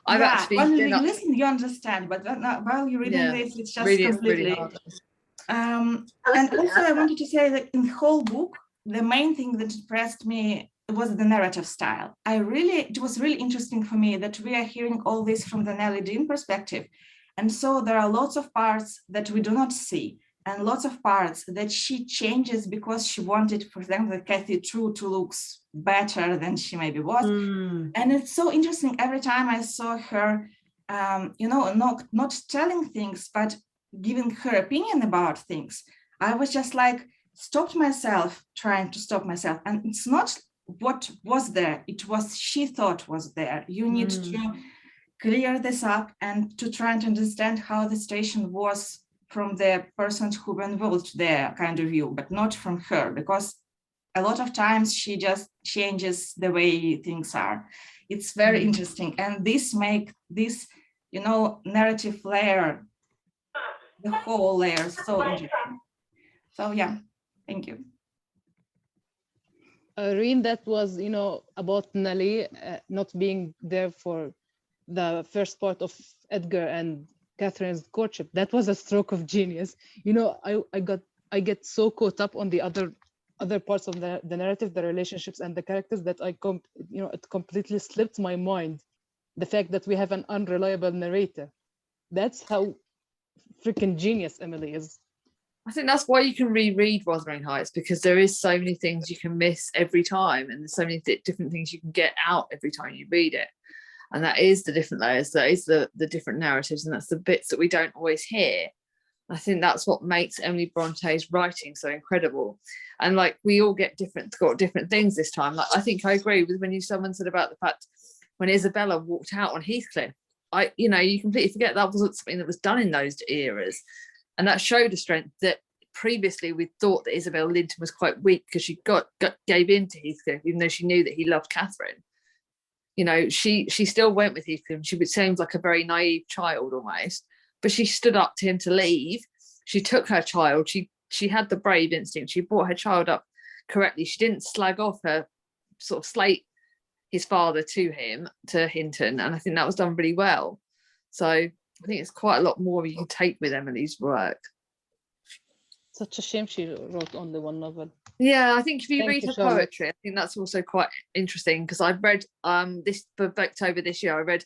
I've actually when been you listen, you understand, but while you're reading this, it's just really, completely. really hard. And also, I wanted to say that in the whole book, the main thing that impressed me was the narrative style. It was really interesting for me that we are hearing all this from the Nellie Dean perspective. And so there are lots of parts that we do not see and lots of parts that she changes because she wanted, for example, Kathy True to look better than she maybe was. And it's so interesting every time I saw her, not telling things, but giving her opinion about things. I was just like, trying to stop myself. And it's not what was there, it was she thought was there. You need to clear this up and to try and understand how the situation was from the persons who were involved there kind of view, but not from her, because a lot of times she just changes the way things are. It's very interesting. And this make this, narrative layer, the whole layer so interesting. So yeah, thank you. Irene, that was, about Nellie not being there for the first part of Edgar and Catherine's courtship. That was a stroke of genius. I get so caught up on the other parts of the narrative, the relationships and the characters that it completely slipped my mind. The fact that we have an unreliable narrator. That's how freaking genius Emily is. I think that's why you can reread Wuthering Heights, because there is so many things you can miss every time, and there's so many different things you can get out every time you read it. And that is the different layers, that is the different narratives, and that's the bits that we don't always hear. I think that's what makes Emily Bronte's writing so incredible. And like, we all got different things this time. Like, I think I agree with when someone said about the fact when Isabella walked out on Heathcliff, you completely forget that wasn't something that was done in those eras. And that showed a strength that previously we thought that Isabel Linton was quite weak because she gave in to Heathcliff, even though she knew that he loved Catherine. She still went with Heathcliff. She seems like a very naive child almost, but she stood up to him to leave. She took her child. She had the brave instinct. She brought her child up correctly. She didn't slag off her, sort of slate his father to Hinton. And I think that was done really well. So I think it's quite a lot more you can take with Emily's work. Such a shame she wrote only one novel. Yeah, I think if you read her Charlotte. poetry, I think that's also quite interesting, because I've read this for October this year. I read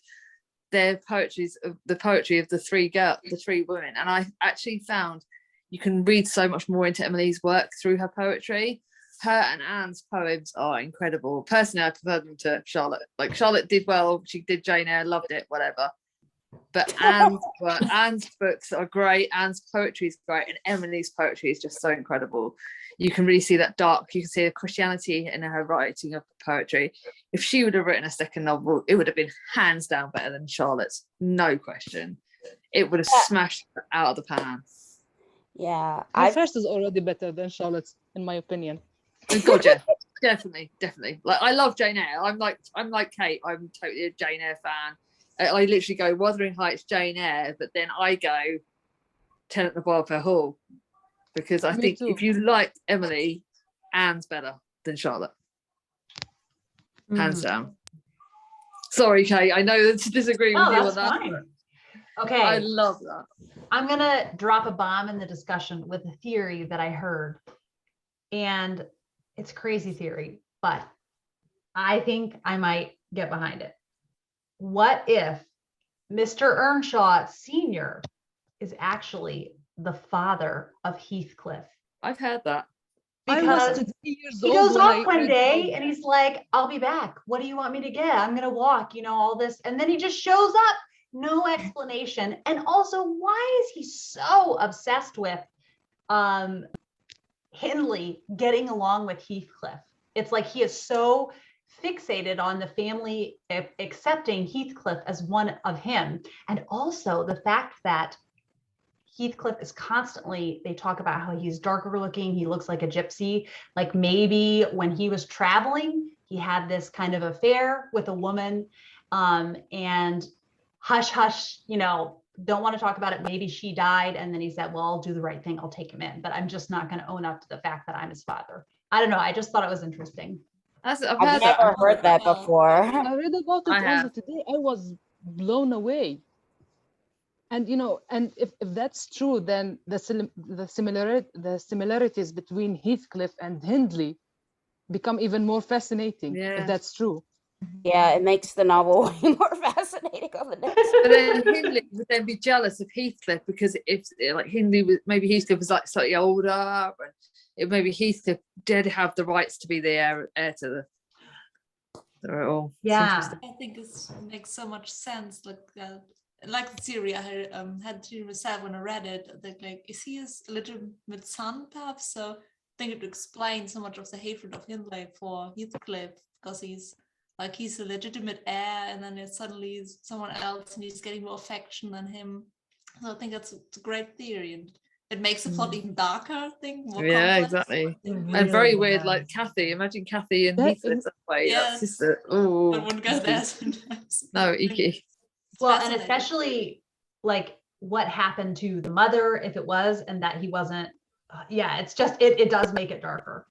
the poetry of the three women, and I actually found you can read so much more into Emily's work through her poetry. Her and Anne's poems are incredible. Personally, I prefer them to Charlotte. Like, Charlotte did well, she did Jane Eyre, loved it, whatever. But Anne's books are great. Anne's poetry is great, and Emily's poetry is just so incredible. You can really see that you can see the Christianity in her writing of poetry. If she would have written a second novel, it would have been hands down better than Charlotte's, no question. It would have smashed her out of the pan. Yeah, Her first is already better than Charlotte's, in my opinion. God, yeah, definitely. Like, I love Jane Eyre. I'm like Kate. I'm totally a Jane Eyre fan. I literally go Wuthering Heights, Jane Eyre, but then I go Tenant of Wildfire Hall, because I think if you like Emily, Anne's better than Charlotte, hands down. Sorry, Kate, I know to disagree with you on that. Fine. Okay, I love that. I'm gonna drop a bomb in the discussion with a theory that I heard, and it's a crazy theory, but I think I might get behind it. What if Mr. Earnshaw Sr. is actually the father of Heathcliff. I've heard that. I was Because 20 years he old goes when off I one read day about and that. he's like, I'll be back. What do you want me to get? I'm going to walk, all this. And then he just shows up, no explanation. And also, why is he so obsessed with Hindley getting along with Heathcliff? It's like he is so fixated on the family accepting Heathcliff as one of him. And also the fact that Heathcliff is constantly, they talk about how he's darker looking, he looks like a gypsy. Like maybe when he was traveling, he had this kind of affair with a woman, and hush, hush, don't want to talk about it. Maybe she died. And then he said, well, I'll do the right thing. I'll take him in, but I'm just not going to own up to the fact that I'm his father. I don't know. I just thought it was interesting. I've I've heard never that. heard that before. I read about it I also have. today. I was blown away. And and if that's true, then the similarities between Heathcliff and Hindley become even more fascinating. Yeah. If that's true. Yeah, it makes the novel way more fascinating on the next But then Hindley would then be jealous of Heathcliff, because if like Hindley was, maybe Heathcliff was like slightly older, and maybe Heathcliff did have the rights to be the heir to the all. Yeah. I think this makes so much sense. Like the theory I had to myself when I read it, that like, is he his legitimate son perhaps? So I think it explains so much of the hatred of Hindley for Heathcliff, because he's a legitimate heir, and then it's suddenly someone else and he's getting more affection than him. So I think it's a great theory, and it makes the plot even darker, I think. More complex. Exactly. Really And very weird, does. like Kathy. Imagine Kathy and Yeah, Heathcliff that way. Yes. That's just oh. I wouldn't go there sometimes. No, icky. Well, and Fascinating. especially like what happened to the mother, if it was, and that he wasn't. It's just, it does make it darker.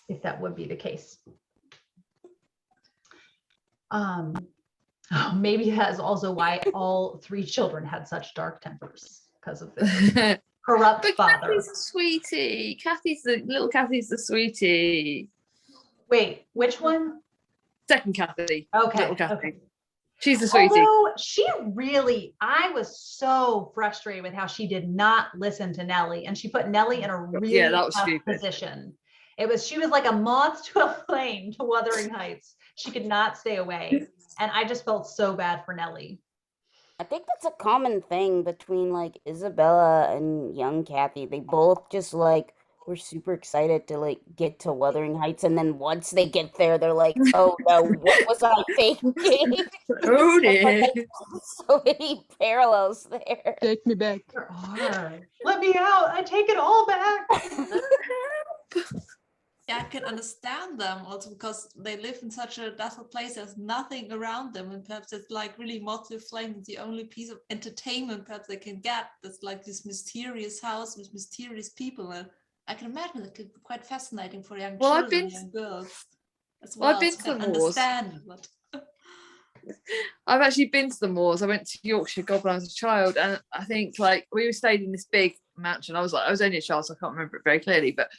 If that would be the case. Maybe that's also why all three children had such dark tempers, because of this corrupt But father. Kathy's a sweetie. Kathy's the sweetie. Wait, which one? Second Kathy. Okay. Little Kathy. Okay. She's the sweetie. Although I was so frustrated with how she did not listen to Nellie, and she put Nellie in a really that was tough stupid. position. She was like a moth to a flame to Wuthering Heights. She could not stay away. And I just felt so bad for Nellie. I think that's a common thing between like Isabella and young Kathy. They both just like were super excited to like get to Wuthering Heights, and then once they get there, they're like, "Oh no, what was I thinking?" Oh dear. So many parallels there. Take me back. There are. Let me out. I take it all back. Yeah, I can understand them also, because they live in such a desolate place. There's nothing around them, and perhaps it's like really moth to flame. The only piece of entertainment perhaps they can get is like this mysterious house with mysterious people. And I can imagine it could be quite fascinating for young children, young girls as well. I've been to the moors. Understand, but I've actually been to the moors. I went to Yorkshire when I was a child, and I think like we stayed in this big mansion. I was only a child, so I can't remember it very clearly, but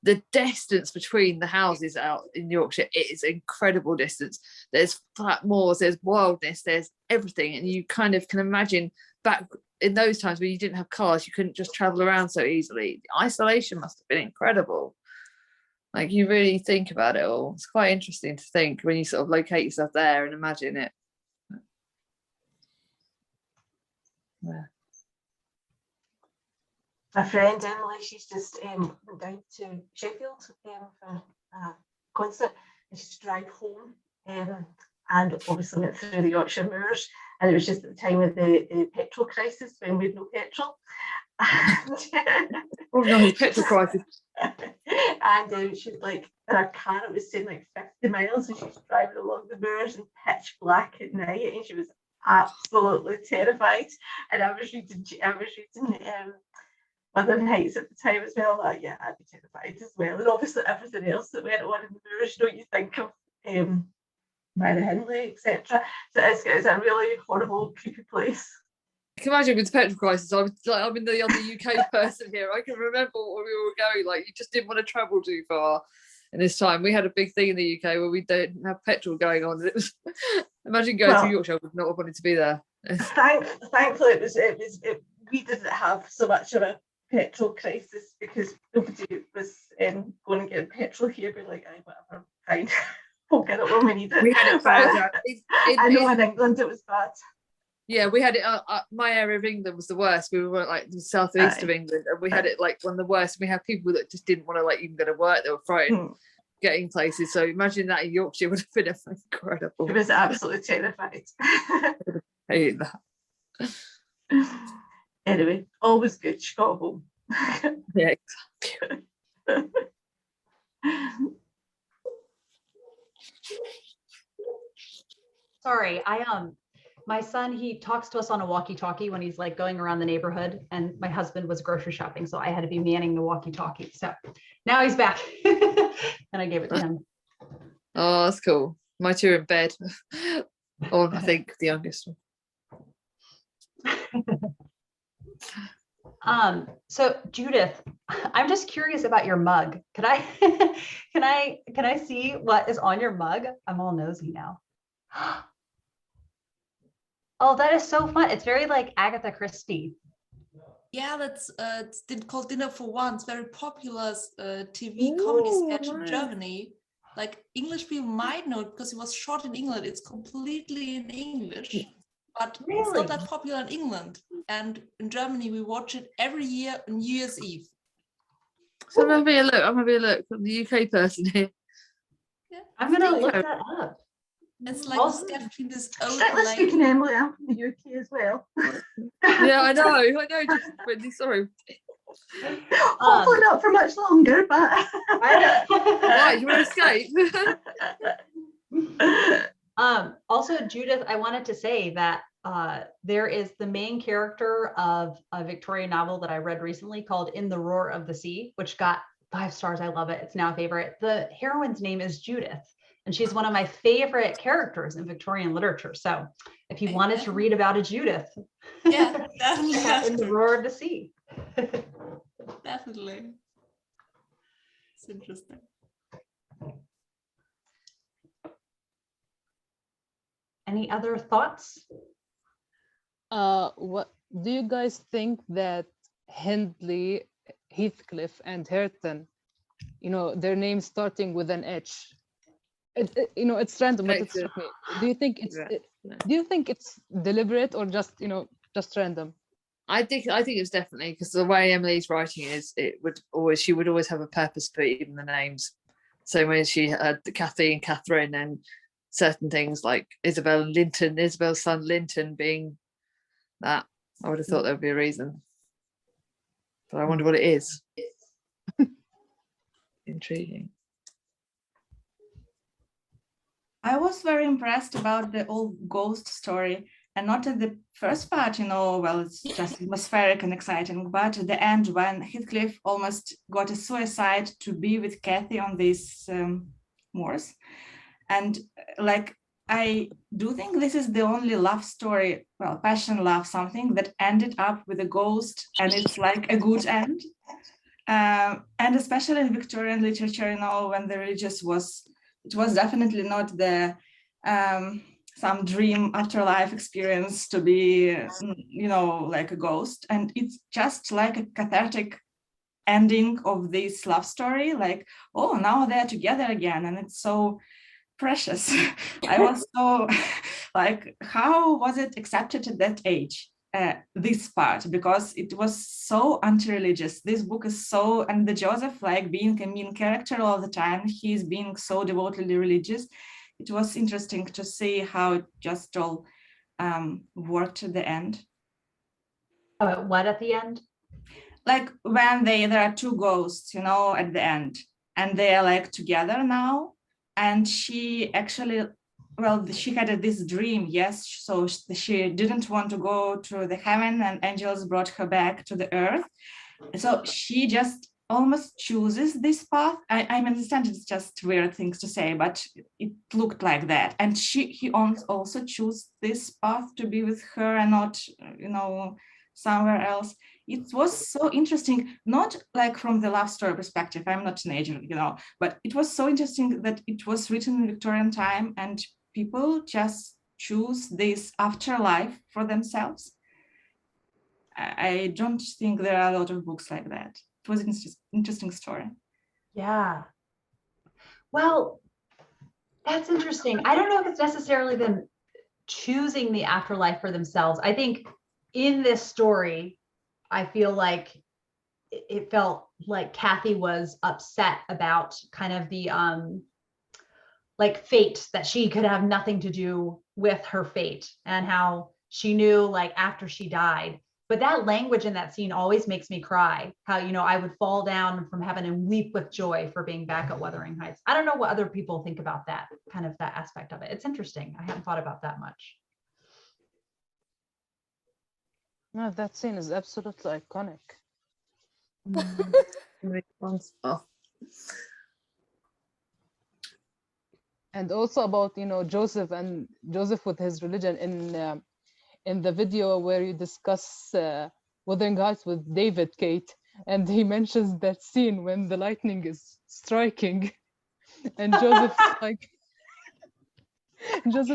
the distance between the houses out in Yorkshire, it is incredible distance. There's flat moors, there's wildness, there's everything, and you kind of can imagine back in those times when you didn't have cars, you couldn't just travel around so easily. The isolation must have been incredible. Like, you really think about it all. It's quite interesting to think when you sort of locate yourself there and imagine it. Yeah. My friend Emily, she's just went down to Sheffield for a concert, and she's drive home, and obviously went through the Yorkshire moors, and it was just at the time of the petrol crisis when we had no petrol. Oh no, the petrol crisis. And she was like, in her car, it was saying like 50 miles, and she was driving along the moors in pitch black at night, and she was absolutely terrified. And I was reading Wuthering Heights at the time as well. Like, yeah, I'd be terrified as well. And obviously everything else that went on in the moors, you think of Mary Hindley, etc. So it's a really horrible, creepy place. I can imagine with the petrol crisis, I'm in the other UK person here. I can remember where we were going. Like, you just didn't want to travel too far. in this time. We had a big thing in the UK where we don't have petrol going on. It was imagine going to Yorkshire, I would not have wanted to be there. Thankfully, we didn't have so much of a petrol crisis because nobody was going and getting petrol here. Be like, whatever, fine, we'll get it when we need it. We had it bad. I know in England it was bad. Yeah, we had it. My area of England was the worst. We were like the southeast of England, and we had it like one of the worst. We had people that just didn't want to like even go to work. They were frightened getting places. So imagine that in Yorkshire would have been incredible. It was absolutely terrified. I hate that. Anyway, always good. She got home. Yeah, exactly. Sorry, my son, he talks to us on a walkie-talkie when he's like going around the neighborhood, and my husband was grocery shopping, so I had to be manning the walkie-talkie. So now he's back, and I gave it to him. Oh, that's cool. My two are in bed. Or I think the youngest one. So Judith, I'm just curious about your mug. Can I see what is on your mug? I'm all nosy now. Oh, that is so fun. It's very like Agatha Christie. Yeah, that's it's called Dinner for One. It's very popular TV comedy sketch in Germany. Like English people might know it because it was shot in England. It's completely in English, but it's not that popular in England. And in Germany, we watch it every year on New Year's Eve. So I'm having a look. I'm the UK person here. Yeah, I'm gonna look that up. It's like a sketch between this old Strictly speaking, Emily, I'm from the UK as well. Yeah, I know. Just really sorry. Hopefully not for much longer, but Why, you want to escape? Also, Judith, I wanted to say that there is the main character of a Victorian novel that I read recently called In the Roar of the Sea, which got 5 stars. I love it. It's now a favorite. The heroine's name is Judith, and she's one of my favorite characters in Victorian literature. So if you wanted to read about a Judith, yeah, In the Roar of the Sea. Definitely. It's interesting. Any other thoughts? What do you guys think that Hindley, Heathcliff, and Hareton, their names starting with an H? It's random, but it's okay. Do you think it's deliberate or just random? I think it's definitely, because the way Emily's writing is, she would always have a purpose for even the names. So when she had Kathy and Catherine, and certain things like Isabel's son Linton being that, I would have thought there would be a reason. But I wonder what it is. Intriguing. I was very impressed about the old ghost story, and not in the first part, it's just atmospheric and exciting, but at the end when Heathcliff almost got a suicide to be with Kathy on these moors. And I do think this is the only love story, passion love, something that ended up with a ghost, and it's like a good end. And especially in Victorian literature, when the religious it was definitely not the some dream afterlife experience to be, like a ghost. And it's just like a cathartic ending of this love story, like, oh, now they're together again. And it's so precious. I was so like, how was it accepted at that age? This part, because it was so anti-religious. This book is so, and the Joseph, like being a mean character all the time, he's being so devotedly religious. It was interesting to see how it just all worked at the end. What at the end? Like when there are two ghosts, at the end, and they are like together now, and she actually, she had this dream, yes, so she didn't want to go to the heaven, and angels brought her back to the earth. So she just almost chooses this path. I understand it's just weird things to say, but it looked like that. And he also chose this path to be with her and not, somewhere else. It was so interesting, not like from the love story perspective. I'm not a teenager, but it was so interesting that it was written in Victorian time and people just choose this afterlife for themselves. I don't think there are a lot of books like that. It was an interesting story. Yeah. Well, that's interesting. I don't know if it's necessarily them choosing the afterlife for themselves. I think in this story, I feel like it felt like Kathy was upset about kind of the like fate, that she could have nothing to do with her fate, and how she knew like after she died. But that language in that scene always makes me cry. How, I would fall down from heaven and weep with joy for being back at Wuthering Heights. I don't know what other people think about that, kind of that aspect of it. It's interesting. I hadn't thought about that much. No, that scene is absolutely iconic. And also about Joseph with his religion in the video where you discuss Wuthering Heights with David, Kate, and he mentions that scene when the lightning is striking, and Joseph's like, just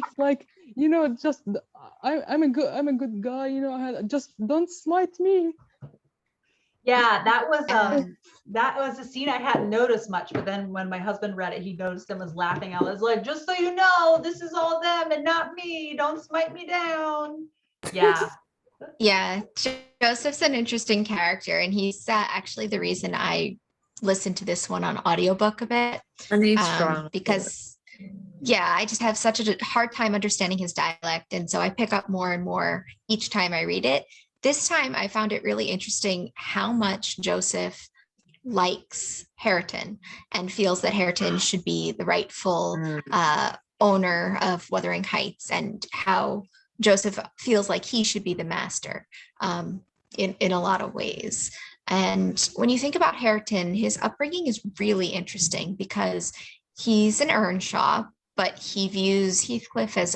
I'm a good guy, just don't smite me. Yeah, that was a scene I hadn't noticed much, but then when my husband read it, he noticed and was laughing. I was like, just so you know, this is all them and not me. Don't smite me down. Yeah. Yeah, Joseph's an interesting character, and he's actually the reason I listened to this one on audiobook a bit. And he's strong. Because I just have such a hard time understanding his dialect, and so I pick up more and more each time I read it. This time I found it really interesting how much Joseph likes Hareton and feels that Hareton should be the rightful owner of Wuthering Heights, and how Joseph feels like he should be the master in a lot of ways. And when you think about Hareton, his upbringing is really interesting because he's an Earnshaw, but he views Heathcliff as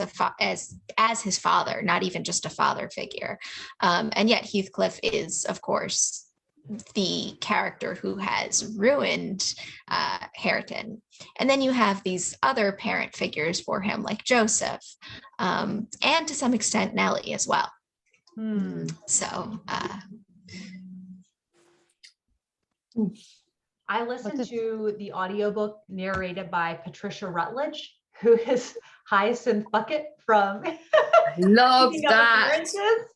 as his father, not even just a father figure. And yet Heathcliff is, of course, the character who has ruined Hareton. And then you have these other parent figures for him, like Joseph, and to some extent Nellie as well. So I listened to the audiobook narrated by Patricia Rutledge, who is Hyacinth Bucket from Love Keeping Up that. Appearances.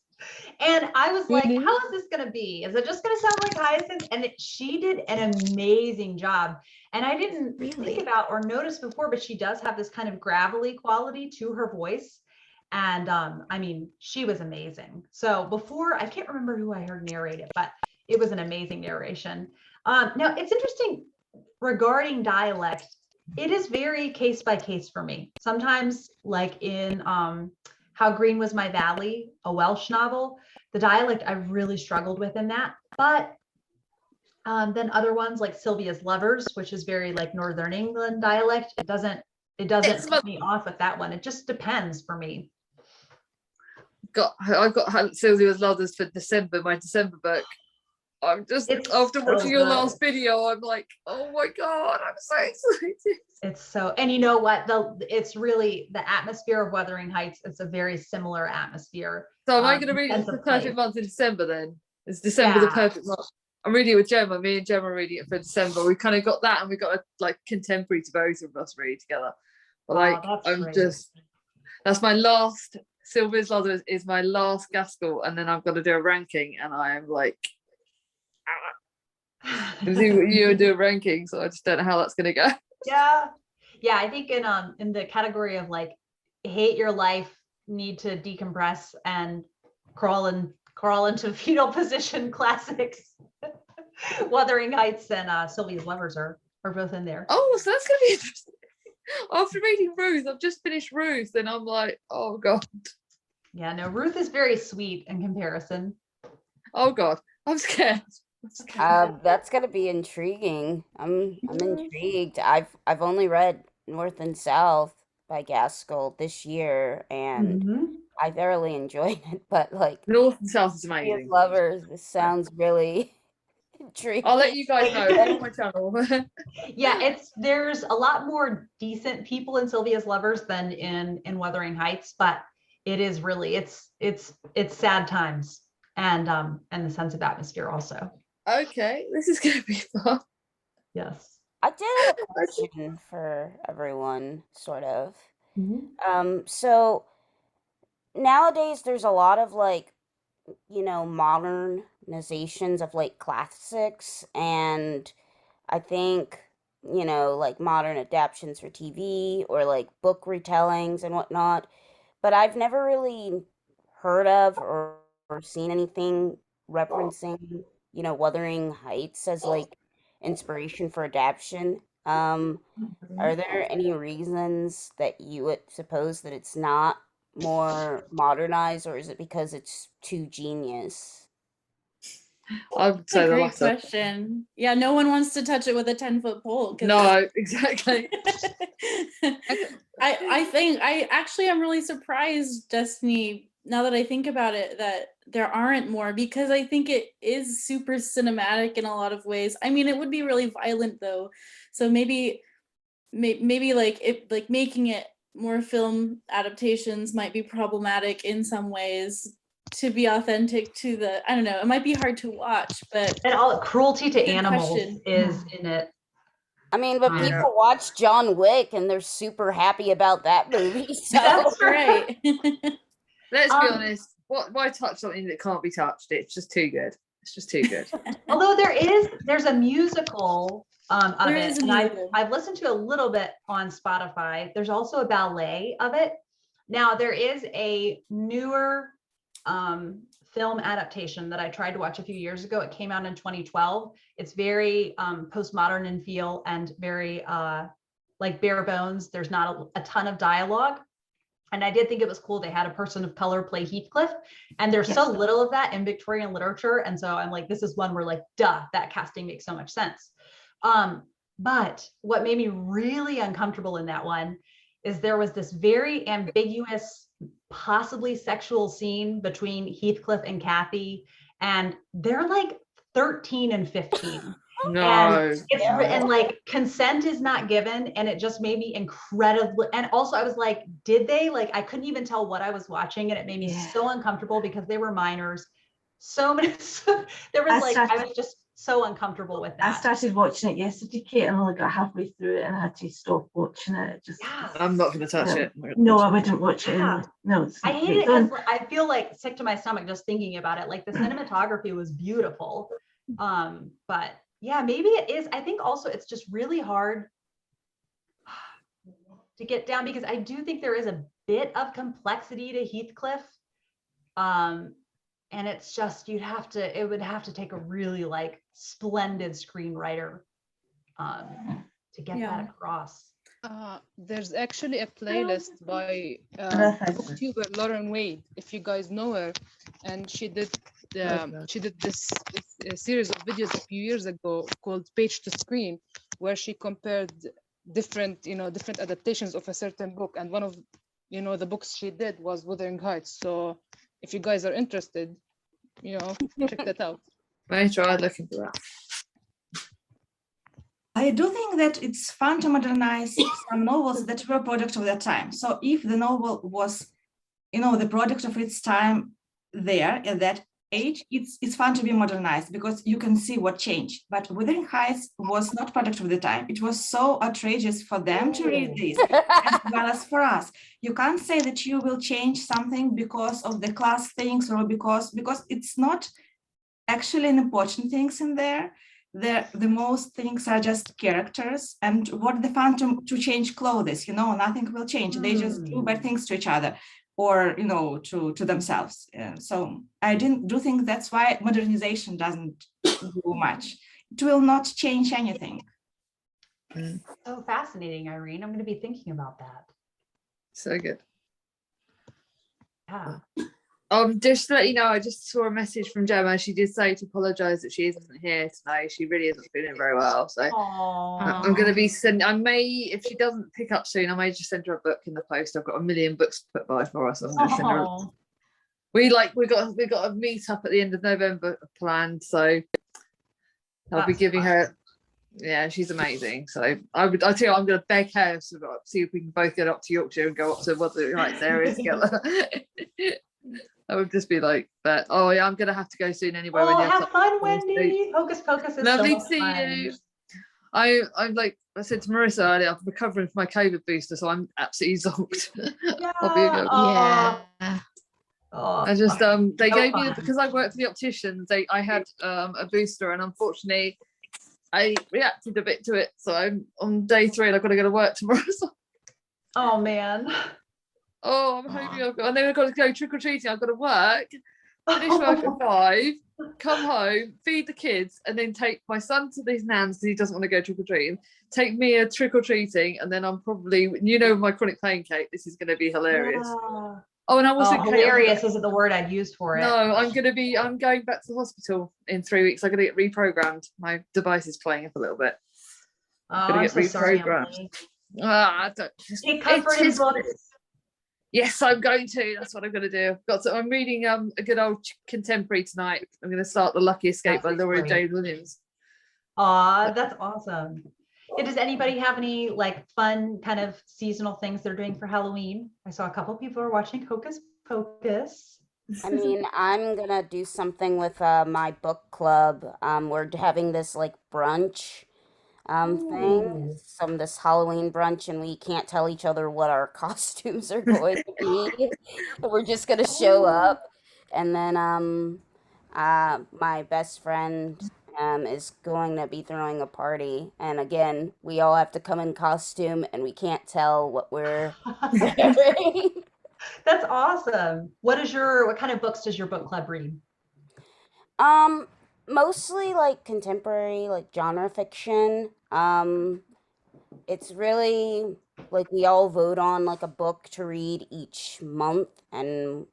And I was like, how is this going to be? Is it just going to sound like Hyacinth? And she did an amazing job. And I didn't think about or notice before, but she does have this kind of gravelly quality to her voice. And I mean, she was amazing. So before, I can't remember who I heard narrate it, but it was an amazing narration. Now, it's interesting regarding dialect. It is very case by case for me. Sometimes, like in How Green Was My Valley, a Welsh novel, the dialect I really struggled with in that. But then other ones like Sylvia's Lovers, which is very like Northern England dialect, it doesn't put me off with that one. It just depends for me. I got Sylvia's Lovers for December, my December book. I'm just, after watching your last video, I'm like, oh my God, I'm so excited. It's so, and you know what, it's really the atmosphere of Wuthering Heights. It's a very similar atmosphere. So am I going to read it for the perfect month in December then? Is December the perfect month? I'm reading it with Gemma. Me and Gemma are reading it for December. We kind of got that, and we got a like contemporary to both of us read together. But like, that's my last, Sylvia's Lovers is my last Gaskell, and then I've got to do a ranking, and I am like, you do a ranking, so I just don't know how that's going to go. Yeah, I think in the category of like hate your life, need to decompress and crawl into fetal position classics. Wuthering Heights and Sylvia's Lovers are both in there. Oh, so that's gonna be interesting. After reading Ruth, I've just finished Ruth, and I'm like, oh God. Yeah, no, Ruth is very sweet in comparison. Oh God, I'm scared. That's gonna be intriguing. I'm intrigued. I've only read North and South by Gaskell this year, and I thoroughly enjoyed it, but like North and South is City of amazing. Lovers, this sounds really intriguing. I'll let you guys know. It's on my channel. Yeah, there's a lot more decent people in Sylvia's Lovers than in Wuthering Heights, but it is really it's sad times and the sense of atmosphere also. Okay, this is gonna be fun. Yes. I did have a question for everyone, sort of. So nowadays there's a lot of like, modernizations of like classics, and I think, like modern adaptations for TV or like book retellings and whatnot. But I've never really heard of or seen anything referencing, Wuthering Heights as like inspiration for adaptation. Are there any reasons that you would suppose that it's not more modernized, or is it because it's too genius? I would That's say a the great latter. question. Yeah, no one wants to touch it with a 10-foot pole. No, exactly. I think I actually am really surprised, Destiny, now that I think about it, that there aren't more, because I think it is super cinematic in a lot of ways. I mean, it would be really violent though. So maybe like making it more film adaptations might be problematic in some ways to be authentic to the, I don't know, it might be hard to watch, but and all cruelty to animals question. is in it. I mean, but people watch John Wick and they're super happy about that movie. So that's right. Let's be honest. Why touch something that can't be touched? It's just too good. It's just too good. Although there's a musical of it, and I've listened to a little bit on Spotify. There's also a ballet of it. Now there is a newer film adaptation that I tried to watch a few years ago. It came out in 2012. It's very postmodern in feel and very like bare bones. There's not a ton of dialogue. And I did think it was cool. They had a person of color play Heathcliff, and there's so little of that in Victorian literature. And so I'm like, this is one where like, duh, that casting makes so much sense. But what made me really uncomfortable in that one is there was this very ambiguous, possibly sexual scene between Heathcliff and Kathy, and they're like 13 and 15. No. And like consent is not given, and it just made me incredibly, and also I was like, did they, like, I couldn't even tell what I was watching, and it made me so uncomfortable because they were minors. So many there was I was just so uncomfortable with that. I started watching it yesterday, Kate, and I only got halfway through it and I had to stop watching it. I'm not going to touch it. No, I wouldn't watch it. No, I hate it because I feel like sick to my stomach just thinking about it. Like the cinematography was beautiful, but yeah, maybe it is. I think also it's just really hard to get down, because I do think there is a bit of complexity to Heathcliff. And it's just, it would have to take a really like splendid screenwriter to get that across. There's actually a playlist by booktuber Lauren Wade, if you guys know her, and she did this series of videos a few years ago called Page to Screen, where she compared different adaptations of a certain book, and one of the books she did was Wuthering Heights. So if you guys are interested, check that out. I tried looking for that. I do think that it's fun to modernize some novels that were product of their time. So if the novel was, the product of its time there at that age, it's fun to be modernized because you can see what changed. But Wuthering Heights was not product of the time. It was so outrageous for them to read this, as well as for us. You can't say that you will change something because of the class things, or because it's not actually an important things in there. The most things are just characters, and what the fun to change clothes, nothing will change. They just do bad things to each other, or to themselves. So I do think that's why modernization doesn't do much. It will not change anything. So fascinating, Irene. I'm going to be thinking about that. So good. Yeah. Just to let you know, I just saw a message from Gemma. She did say to apologise that she isn't here today. She really isn't feeling very well. So I'm going to be sending. I may, if she doesn't pick up soon, I may just send her a book in the post. I've got a million books to put by for us. So I'm going to send her. We got a meet up at the end of November planned. So I'll be giving her. Yeah, she's amazing. So I tell you, I'm going to beg her to see if we can both get up to Yorkshire and go up to Wuthering Heights area together. I would just be like that. Oh yeah, I'm gonna have to go soon anyway. Oh, have fun, Wendy. Hocus Pocus is lovely so to see fun. you. I'm like I said to Marissa earlier, I'm recovering from my COVID booster, so I'm absolutely zonked. I'll be a girl. Yeah. I just they so gave me, fun. because I work for the opticians, I had a booster, and unfortunately I reacted a bit to it. So I'm on day 3 and I've got to go to work tomorrow. So. Oh man. Oh, I'm hoping and then I've got to go trick-or-treating. I've got to work, finish work at 5, come home, feed the kids, and then take my son to these nans because he doesn't want to go trick-or-treating, take me a trick-or-treating, and then I'm probably, my chronic pain, Kate, this is going to be hilarious. Yeah. Oh, and I was hilarious isn't the word I'd use for it. No, I'm going back to the hospital in 3 weeks. I'm going to get reprogrammed. My device is playing up a little bit. I'm so sorry, Emily. Take comfort in books. Yes, I'm going to. That's what I'm going to do. I'm reading a good old contemporary tonight. I'm going to start The Lucky Escape by Laura Jane Williams. That's awesome. Does anybody have any like fun kind of seasonal things they're doing for Halloween? I saw a couple people are watching Hocus Pocus. I mean, I'm gonna do something with my book club. We're having this like brunch thing, this Halloween brunch, and we can't tell each other what our costumes are going to be. We're just gonna show up, and then my best friend is going to be throwing a party, and again, we all have to come in costume, and we can't tell what we're wearing. That's awesome. What kind of books does your book club read? Mostly like contemporary, like genre fiction. It's really like we all vote on like a book to read each month, and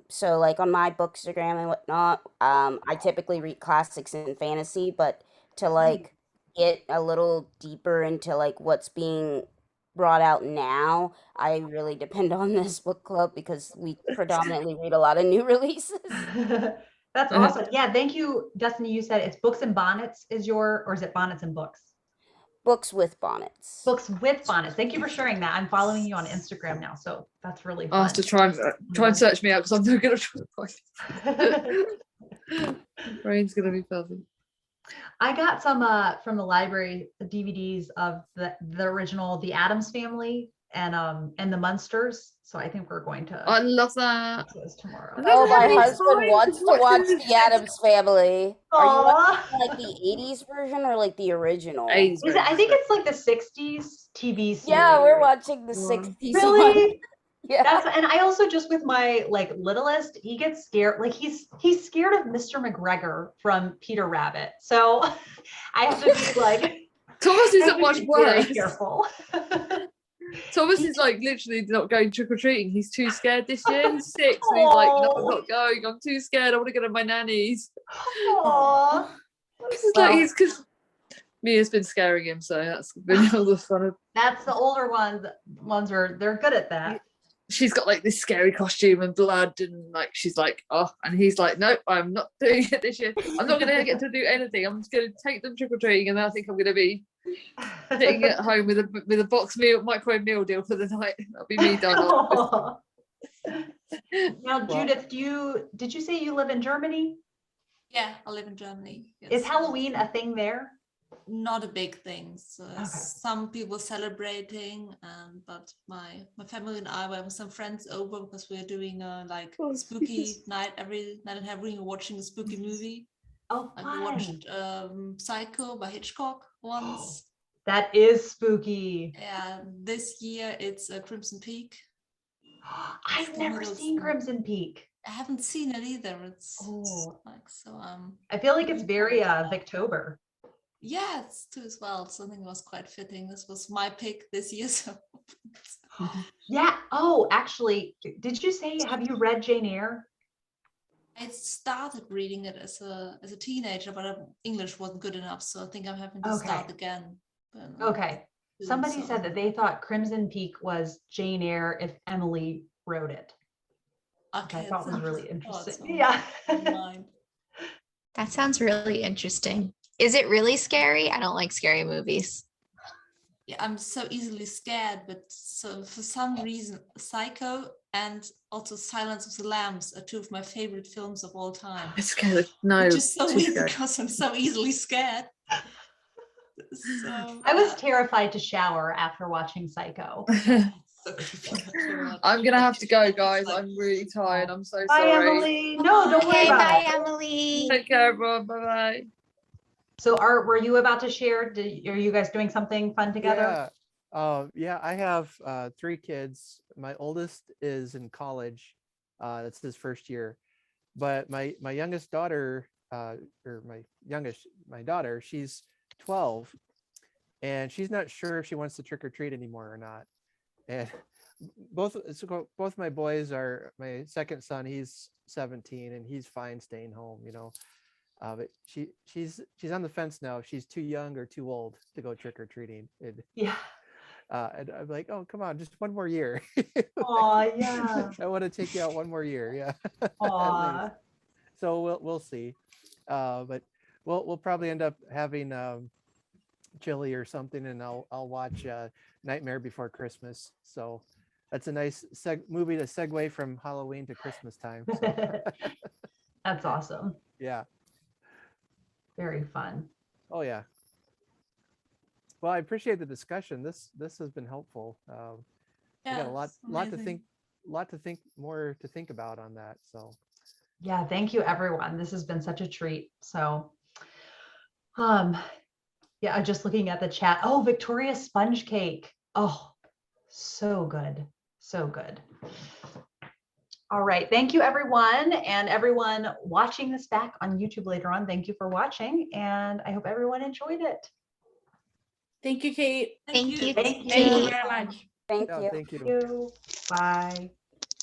so like on my Bookstagram and whatnot, I typically read classics and fantasy, but to like get a little deeper into like what's being brought out now, I really depend on this book club because we predominantly read a lot of new releases. That's awesome. Yeah, thank you, Destiny. You said it's Books and Bonnets or is it Bonnets and Books? Books with Bonnets. Books with Bonnets. Thank you for sharing that. I'm following you on Instagram now, so that's really fun. I'll have to try and search me out because I'm not going to try to find it. Brain's going to be fuzzy. I got some from the library DVDs of the original The Addams Family and the Munsters. So I think we're going to. I love that. Tomorrow. Oh, my husband wants to watch The Addams Family. Are you watching like the 80s version or like the original? I think it's like the 60s TV series. Yeah, we're watching the 60s. Really? Yeah. And I also just with my like littlest, he gets scared. Like he's scared of Mr. McGregor from Peter Rabbit. So I have to be like. Thomas isn't much worse. Very careful. Thomas is like literally not going trick-or-treating. He's too scared this year. He's 6 and he's like, no, I'm not going. I'm too scared. I want to go to my nanny's. Aww. It's because Mia's been scaring him, so that's been all the fun of. That's the older ones where they're good at that. She's got like this scary costume and blood, and like she's like, oh, and he's like, nope, I'm not doing it this year. I'm not going to get to do anything. I'm just going to take them trick-or-treating, and then I think I'm going to be sitting at home with a microwave meal deal for the night. That'll be me done. Now, Judith, did you say you live in Germany? Yeah, I live in Germany. Yes. Is Halloween a thing there? Not a big thing. So some people celebrating, but my family and I were having some friends over because we're doing a spooky night every night and we're watching a spooky movie. Oh, and we watched Psycho by Hitchcock once. That is spooky. Yeah, this year it's Crimson Peak. I've never seen Crimson Peak. I haven't seen it either. It's like so. I feel like it's very Victober. Yeah, it's too as well. So I think it was quite fitting. This was my pick this year. So Yeah. Oh, actually, did you say, have you read Jane Eyre? I started reading it as a teenager, but English wasn't good enough, so I think I'm having to start again. But, Okay. Somebody said that they thought Crimson Peak was Jane Eyre if Emily wrote it. Which I thought was really interesting. Yeah. That sounds really interesting. Is it really scary? I don't like scary movies. Yeah, I'm so easily scared, but so for some reason, Psycho and also Silence of the Lambs are two of my favorite films of all time. It's scary. No, which is so too weird scary. because I'm so easily scared. So I was terrified to shower after watching Psycho. I'm gonna have to go, guys. I'm really tired. I'm so Bye, sorry. Emily. No, don't worry about Bye, it. Emily. Take care, everyone. Bye bye. So Art, were you about to share? Are you guys doing something fun together? Yeah, I have 3 kids. My oldest is in college. That's his first year. But my youngest daughter, my daughter, she's 12, and she's not sure if she wants to trick or treat anymore or not. And both my boys are, my second son, he's 17 and he's fine staying home, but she's on the fence now if she's too young or too old to go trick or treating. Yeah. And I'm like, oh, come on, just one more year. Oh, yeah. I want to take you out one more year. Yeah. Aw. So we'll see. But we'll probably end up having chili or something, and I'll watch Nightmare Before Christmas. So that's a nice movie to segue from Halloween to Christmas time. So. That's awesome. Yeah. Very fun. Oh yeah. Well, I appreciate the discussion. This has been helpful. We got a lot to think more to think about on that. So. Yeah, thank you, everyone. This has been such a treat. So, yeah, just looking at the chat. Oh, Victoria's sponge cake. Oh, so good. So good. All right. Thank you, everyone. And everyone watching this back on YouTube later on, thank you for watching. And I hope everyone enjoyed it. Thank you, Kate. Thank you. Thank you. Thank you very much. Thank you. Bye.